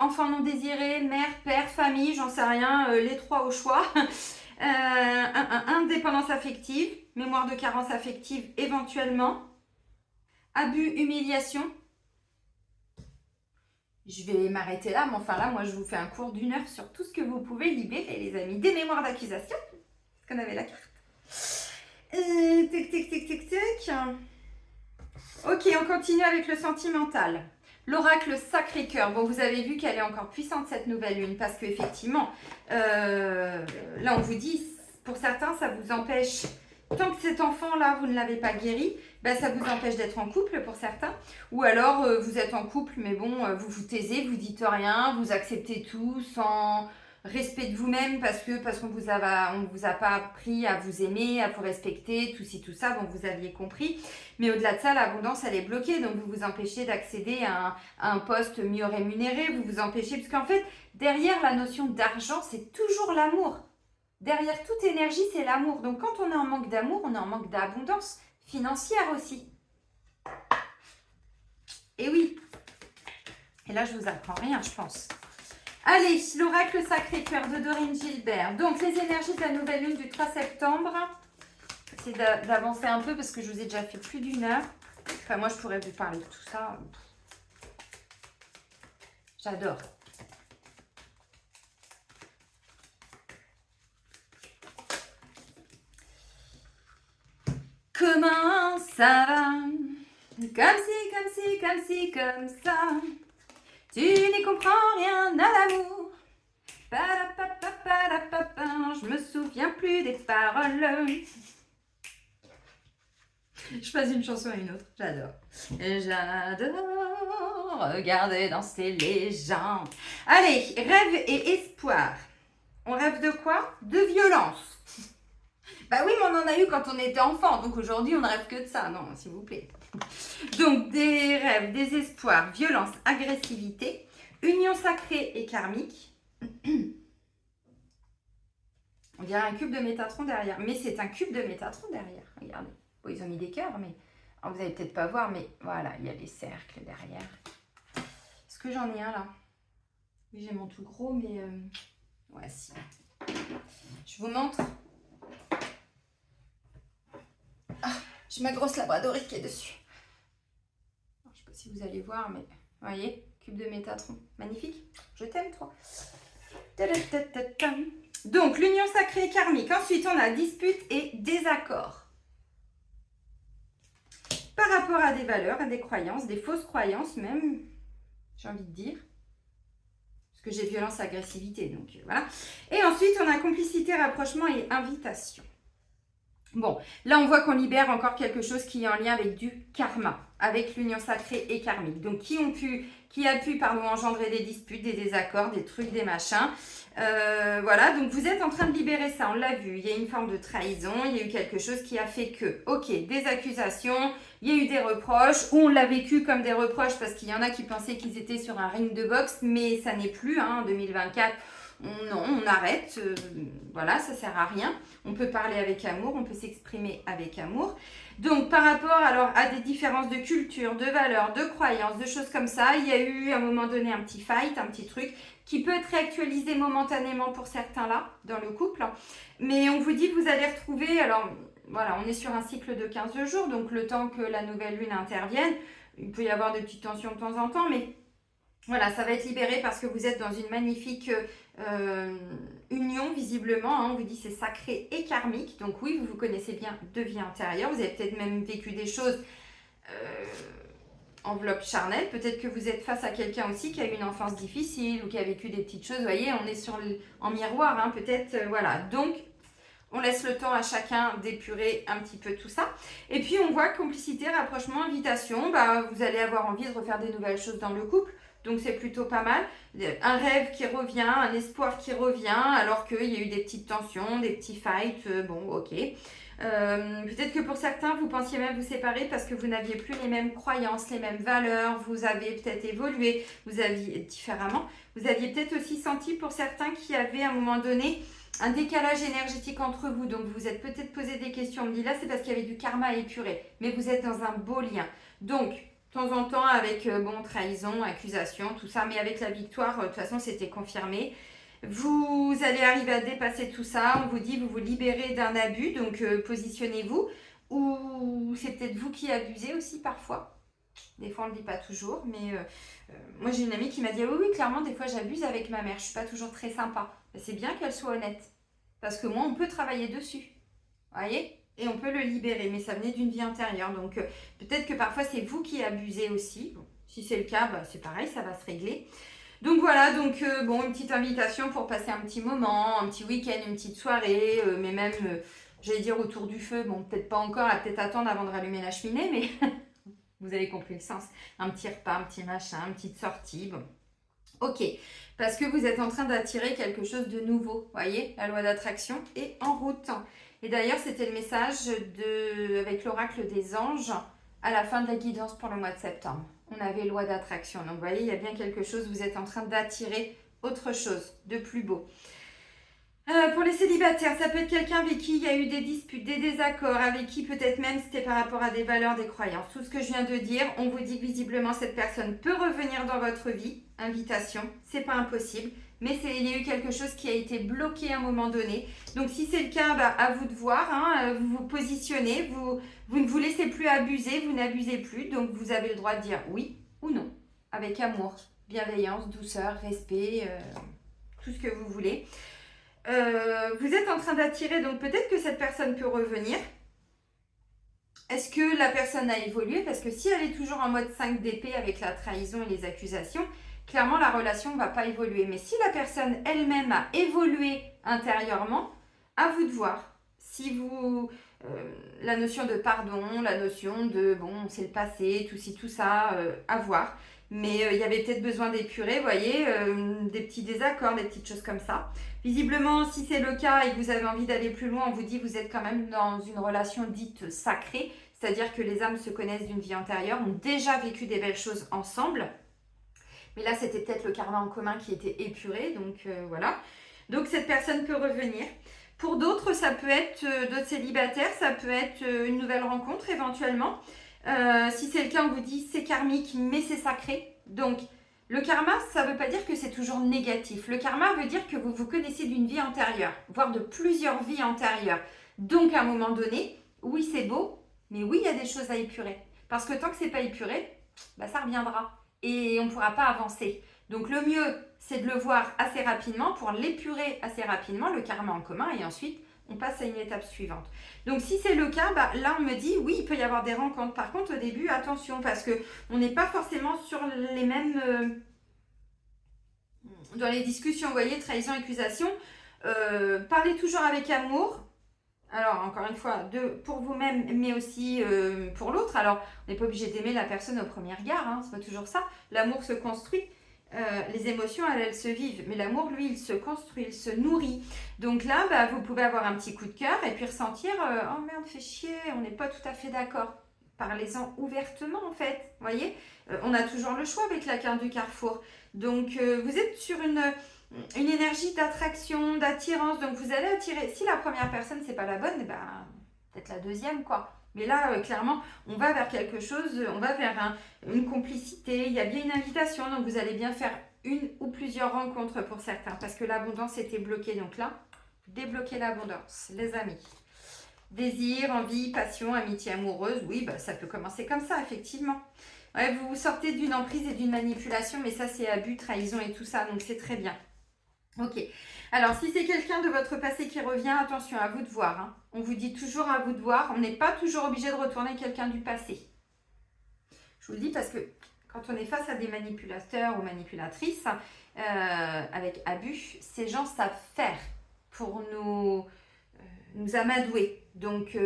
enfants non désirés, mère, père, famille, j'en sais rien, les trois au choix. Indépendance affective, mémoire de carence affective éventuellement. Abus, humiliation. Je vais m'arrêter là, mais enfin là, moi, je vous fais un cours d'1 heure sur tout ce que vous pouvez libérer, les amis. Des mémoires d'accusation, parce qu'on avait la carte. Tic, tic, tic, tic, tic. Ok, on continue avec le sentimental. L'oracle Sacré-Cœur. Bon, vous avez vu qu'elle est encore puissante, cette nouvelle lune, parce qu'effectivement, là, on vous dit, pour certains, ça vous empêche, tant que cet enfant-là, vous ne l'avez pas guéri, ben, ça vous empêche d'être en couple pour certains. Ou alors, vous êtes en couple, mais bon, vous vous taisez, vous dites rien, vous acceptez tout sans respect de vous-même parce qu'on vous a pas appris à vous aimer, à vous respecter, tout ci, tout ça, bon, vous aviez compris. Mais au-delà de ça, l'abondance, elle est bloquée, donc vous vous empêchez d'accéder à un poste mieux rémunéré, vous vous empêchez, parce qu'en fait, derrière la notion d'argent, c'est toujours l'amour. Derrière toute énergie, c'est l'amour. Donc quand on est en manque d'amour, on est en manque d'abondance financière aussi. Et oui. Et là, je vous apprends rien, je pense. Allez, l'oracle sacré cœur de Dorine Gilbert. Donc, les énergies de la nouvelle lune du 3 septembre. C'est d'avancer un peu parce que je vous ai déjà fait plus d'1 heure. Enfin, moi, je pourrais vous parler de tout ça. J'adore. Comment ça va? Comme ça. Tu n'y comprends rien à l'amour. Je me souviens plus des paroles. Je passe d'une chanson à une autre. J'adore. J'adore regarder danser les gens. Allez, rêve et espoir. On rêve de quoi? De violence. Bah oui, mais on en a eu quand on était enfant. Donc aujourd'hui, on ne rêve que de ça. Non, s'il vous plaît. Donc, des rêves, des espoirs, violence, agressivité, union sacrée et karmique. On dirait un cube de Métatron derrière. Mais c'est un cube de Métatron derrière. Regardez. Bon, ils ont mis des cœurs, mais alors, vous n'allez peut-être pas voir, mais voilà, il y a les cercles derrière. Est-ce que j'en ai un là? Oui, j'ai mon tout gros, mais voici. Je vous montre. Ah, j'ai ma grosse labradorite qui est dessus. Alors, je ne sais pas si vous allez voir, mais vous voyez, cube de Métatron. Magnifique. Je t'aime, toi. Donc, l'union sacrée et karmique. Ensuite, on a dispute et désaccord. Par rapport à des valeurs, à des croyances, des fausses croyances même, j'ai envie de dire. Parce que j'ai violence, agressivité, donc voilà. Et ensuite, on a complicité, rapprochement et invitation. Bon, là, on voit qu'on libère encore quelque chose qui est en lien avec du karma, avec l'union sacrée et karmique. Donc, qui a pu engendrer des disputes, des désaccords, des trucs, des machins. Voilà, donc vous êtes en train de libérer ça, on l'a vu. Il y a une forme de trahison, il y a eu quelque chose qui a fait que, ok, des accusations, il y a eu des reproches, ou on l'a vécu comme des reproches parce qu'il y en a qui pensaient qu'ils étaient sur un ring de boxe, mais ça n'est plus, en 2024. Non, on arrête, voilà, ça sert à rien. On peut parler avec amour, on peut s'exprimer avec amour. Donc, par rapport alors à des différences de culture, de valeurs, de croyances, de choses comme ça, il y a eu à un moment donné un petit fight, un petit truc qui peut être réactualisé momentanément pour certains là, dans le couple. Mais on vous dit que vous allez retrouver, alors voilà, on est sur un cycle de 15 jours, donc le temps que la nouvelle lune intervienne, il peut y avoir des petites tensions de temps en temps, mais voilà, ça va être libéré parce que vous êtes dans une magnifique union, visiblement. On vous dit c'est sacré et karmique. Donc oui, vous vous connaissez bien de vie antérieure. Vous avez peut-être même vécu des choses enveloppe charnelle. Peut-être que vous êtes face à quelqu'un aussi qui a eu une enfance difficile ou qui a vécu des petites choses. Vous voyez, on est en miroir, peut-être. Voilà, donc on laisse le temps à chacun d'épurer un petit peu tout ça. Et puis on voit complicité, rapprochement, invitation. Vous allez avoir envie de refaire des nouvelles choses dans le couple. Donc c'est plutôt pas mal. Un rêve qui revient, un espoir qui revient, alors qu'il y a eu des petites tensions, des petits fights. Bon, ok. Peut-être que pour certains, vous pensiez même vous séparer parce que vous n'aviez plus les mêmes croyances, les mêmes valeurs. Vous avez peut-être évolué, vous aviez différemment. Vous aviez peut-être aussi senti pour certains qu'il y avait à un moment donné un décalage énergétique entre vous. Donc vous êtes peut-être posé des questions. On me dit là, c'est parce qu'il y avait du karma à épurer. Mais vous êtes dans un beau lien. Donc, de temps en temps avec trahison, accusation, tout ça, mais avec la victoire, de toute façon, c'était confirmé. Vous allez arriver à dépasser tout ça. On vous dit, vous vous libérez d'un abus, donc positionnez-vous. Ou c'est peut-être vous qui abusez aussi parfois. Des fois, on ne le dit pas toujours, mais moi, j'ai une amie qui m'a dit, oui, clairement, des fois, j'abuse avec ma mère. Je ne suis pas toujours très sympa. C'est bien qu'elle soit honnête, parce que moi, on peut travailler dessus. Vous voyez ? Et on peut le libérer, mais ça venait d'une vie antérieure. Donc, peut-être que parfois, c'est vous qui abusez aussi. Bon, si c'est le cas, c'est pareil, ça va se régler. Donc voilà, donc bon, une petite invitation pour passer un petit moment, un petit week-end, une petite soirée, mais même, j'allais dire autour du feu, bon, peut-être pas encore, à peut-être attendre avant de rallumer la cheminée, mais vous avez compris le sens. Un petit repas, un petit machin, une petite sortie, bon. Ok, parce que vous êtes en train d'attirer quelque chose de nouveau, voyez, la loi d'attraction est en route. Et d'ailleurs, c'était le message avec l'oracle des anges à la fin de la guidance pour le mois de septembre. On avait loi d'attraction, donc vous voyez, il y a bien quelque chose, vous êtes en train d'attirer autre chose de plus beau. Pour les célibataires, ça peut être quelqu'un avec qui il y a eu des disputes, des désaccords, avec qui peut-être même c'était par rapport à des valeurs, des croyances. Tout ce que je viens de dire, on vous dit que visiblement cette personne peut revenir dans votre vie. Invitation, c'est pas impossible, mais il y a eu quelque chose qui a été bloqué à un moment donné. Donc si c'est le cas, bah, à vous de voir, hein, vous vous positionnez, vous ne vous laissez plus abuser, vous n'abusez plus, donc vous avez le droit de dire oui ou non, avec amour, bienveillance, douceur, respect, tout ce que vous voulez. Vous êtes en train d'attirer, donc peut-être que cette personne peut revenir. Est-ce que la personne a évolué? Parce que si elle est toujours en mode 5 d'épée avec la trahison et les accusations, clairement la relation ne va pas évoluer. Mais si la personne elle-même a évolué intérieurement, à vous de voir. Si vous... la notion de pardon, la notion de bon, c'est le passé, tout ci, tout ça, à voir. Mais il y avait peut-être besoin d'épurer, vous voyez, des petits désaccords, des petites choses comme ça. Visiblement, si c'est le cas et que vous avez envie d'aller plus loin, on vous dit que vous êtes quand même dans une relation dite sacrée, c'est-à-dire que les âmes se connaissent d'une vie antérieure, ont déjà vécu des belles choses ensemble. Mais là, c'était peut-être le karma en commun qui était épuré, donc voilà. Donc cette personne peut revenir. Pour d'autres, ça peut être d'autres célibataires, ça peut être une nouvelle rencontre éventuellement. Si c'est le cas, on vous dit c'est karmique, mais c'est sacré. Donc, le karma, ça ne veut pas dire que c'est toujours négatif. Le karma veut dire que vous vous connaissez d'une vie antérieure, voire de plusieurs vies antérieures. Donc, à un moment donné, oui, c'est beau, mais oui, il y a des choses à épurer. Parce que tant que ce n'est pas épuré, bah, ça reviendra. Et on ne pourra pas avancer. Donc, le mieux, c'est de le voir assez rapidement pour l'épurer assez rapidement, le karma en commun, et ensuite, on passe à une étape suivante. Donc si c'est le cas, bah, là on me dit oui, il peut y avoir des rencontres. Par contre au début, attention, parce qu'on n'est pas forcément sur les mêmes... dans les discussions, vous voyez, trahison, accusation. Parlez toujours avec amour. Alors encore une fois, pour vous-même, mais aussi pour l'autre. Alors on n'est pas obligé d'aimer la personne au premier regard, hein, c'est pas toujours ça. L'amour se construit. Les émotions, elles se vivent. Mais l'amour, lui, il se construit, il se nourrit. Donc là, bah, vous pouvez avoir un petit coup de cœur et puis ressentir oh merde, fait chier, on n'est pas tout à fait d'accord. Parlez-en ouvertement, en fait. Vous voyez, on a toujours le choix avec la carte du carrefour. Donc, vous êtes sur une énergie d'attraction, d'attirance. Donc, vous allez attirer. Si la première personne, c'est pas la bonne, ben, peut-être la deuxième, quoi. Mais là, clairement, on va vers quelque chose, on va vers une complicité, il y a bien une invitation, donc vous allez bien faire une ou plusieurs rencontres pour certains, parce que l'abondance était bloquée. Donc là, débloquer l'abondance, les amis. Désir, envie, passion, amitié amoureuse, oui, bah, ça peut commencer comme ça, effectivement. Ouais, vous sortez d'une emprise et d'une manipulation, mais ça, c'est abus, trahison et tout ça, donc c'est très bien. Ok. Alors, si c'est quelqu'un de votre passé qui revient, attention, à vous de voir. Hein. On vous dit toujours à vous de voir. On n'est pas toujours obligé de retourner quelqu'un du passé. Je vous le dis parce que quand on est face à des manipulateurs ou manipulatrices avec abus, ces gens savent faire pour nous amadouer. Donc,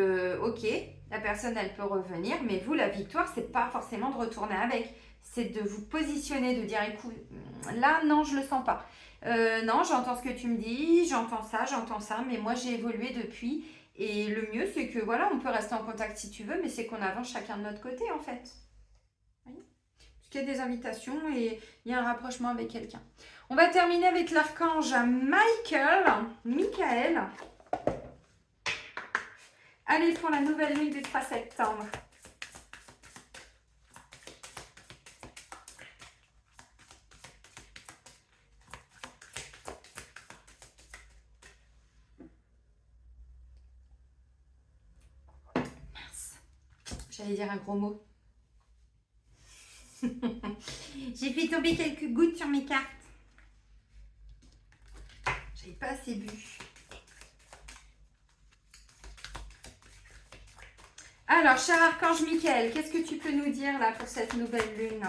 ok, la personne, elle peut revenir, mais vous, la victoire, c'est pas forcément de retourner avec. C'est de vous positionner, de dire, écoute, là, non, je le sens pas. Non, j'entends ce que tu me dis, j'entends ça, mais moi j'ai évolué depuis. Et le mieux, c'est que voilà, on peut rester en contact si tu veux, mais c'est qu'on avance chacun de notre côté en fait. Oui. Parce qu'il y a des invitations et il y a un rapprochement avec quelqu'un. On va terminer avec l'archange Michael. Allez pour la nouvelle lune du 3 septembre. J'allais dire un gros mot. J'ai fait tomber quelques gouttes sur mes cartes. J'avais pas assez bu. Alors, cher archange Michael, qu'est-ce que tu peux nous dire là pour cette nouvelle lune?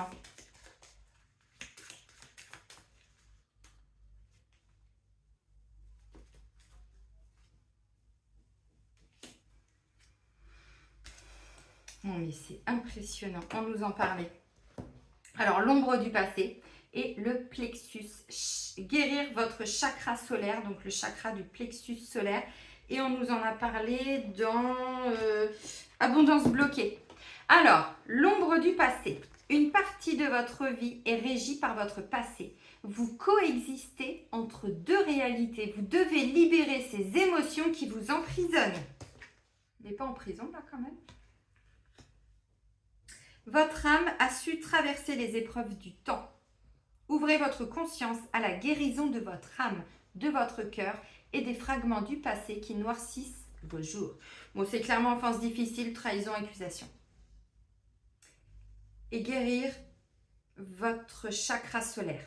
Oh, mais c'est impressionnant. On nous en parlait. Alors, l'ombre du passé et le plexus. Guérir votre chakra solaire, donc le chakra du plexus solaire. Et on nous en a parlé dans Abondance bloquée. Alors, l'ombre du passé. Une partie de votre vie est régie par votre passé. Vous coexistez entre deux réalités. Vous devez libérer ces émotions qui vous emprisonnent. Vous n'êtes pas en prison là quand même? Votre âme a su traverser les épreuves du temps. Ouvrez votre conscience à la guérison de votre âme, de votre cœur et des fragments du passé qui noircissent vos jours. Bon, c'est clairement enfance difficile, trahison, accusation. Et guérir votre chakra solaire.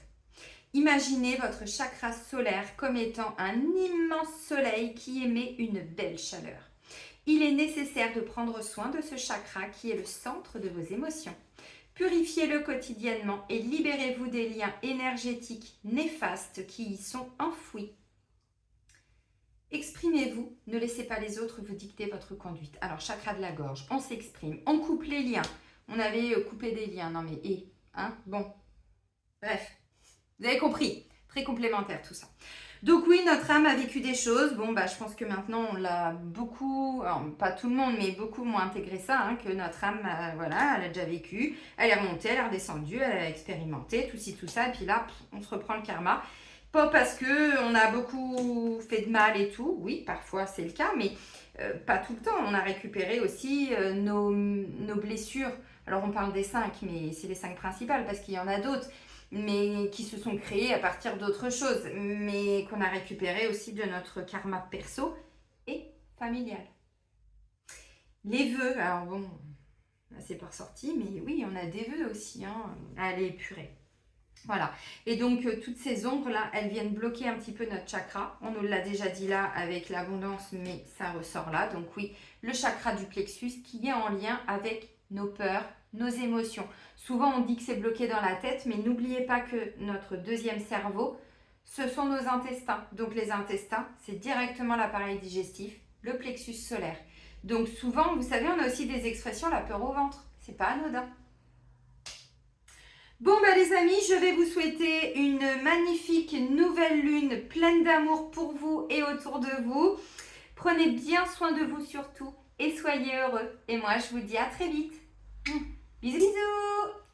Imaginez votre chakra solaire comme étant un immense soleil qui émet une belle chaleur. Il est nécessaire de prendre soin de ce chakra qui est le centre de vos émotions. Purifiez-le quotidiennement et libérez-vous des liens énergétiques néfastes qui y sont enfouis. Exprimez-vous, ne laissez pas les autres vous dicter votre conduite. Alors, chakra de la gorge, on s'exprime, on coupe les liens. On avait coupé des liens, non mais, bon. Bref, vous avez compris, très complémentaire tout ça. Donc oui, notre âme a vécu des choses. Bon, je pense que maintenant, on l'a beaucoup, alors, pas tout le monde, mais beaucoup moins intégré ça, que notre âme, voilà, elle a déjà vécu. Elle est remontée, elle est redescendue, elle a expérimenté, tout ci, tout ça. Et puis là, on se reprend le karma. Pas parce qu'on a beaucoup fait de mal et tout. Oui, parfois, c'est le cas, mais pas tout le temps. On a récupéré aussi nos blessures. Alors, on parle des 5, mais c'est les 5 principales parce qu'il y en a d'autres, mais qui se sont créées à partir d'autres choses, mais qu'on a récupéré aussi de notre karma perso et familial. Les vœux, alors bon, là c'est pas ressorti, mais oui, on a des vœux aussi, à aller épurer. Voilà, et donc toutes ces ombres-là, elles viennent bloquer un petit peu notre chakra. On nous l'a déjà dit là avec l'abondance, mais ça ressort là. Donc oui, le chakra du plexus qui est en lien avec nos peurs, nos émotions. Souvent, on dit que c'est bloqué dans la tête, mais n'oubliez pas que notre deuxième cerveau, ce sont nos intestins. Donc les intestins, c'est directement l'appareil digestif, le plexus solaire. Donc souvent, vous savez, on a aussi des expressions, la peur au ventre. C'est pas anodin. Bon les amis, je vais vous souhaiter une magnifique nouvelle lune pleine d'amour pour vous et autour de vous. Prenez bien soin de vous surtout et soyez heureux. Et moi, je vous dis à très vite. Bisous bisous.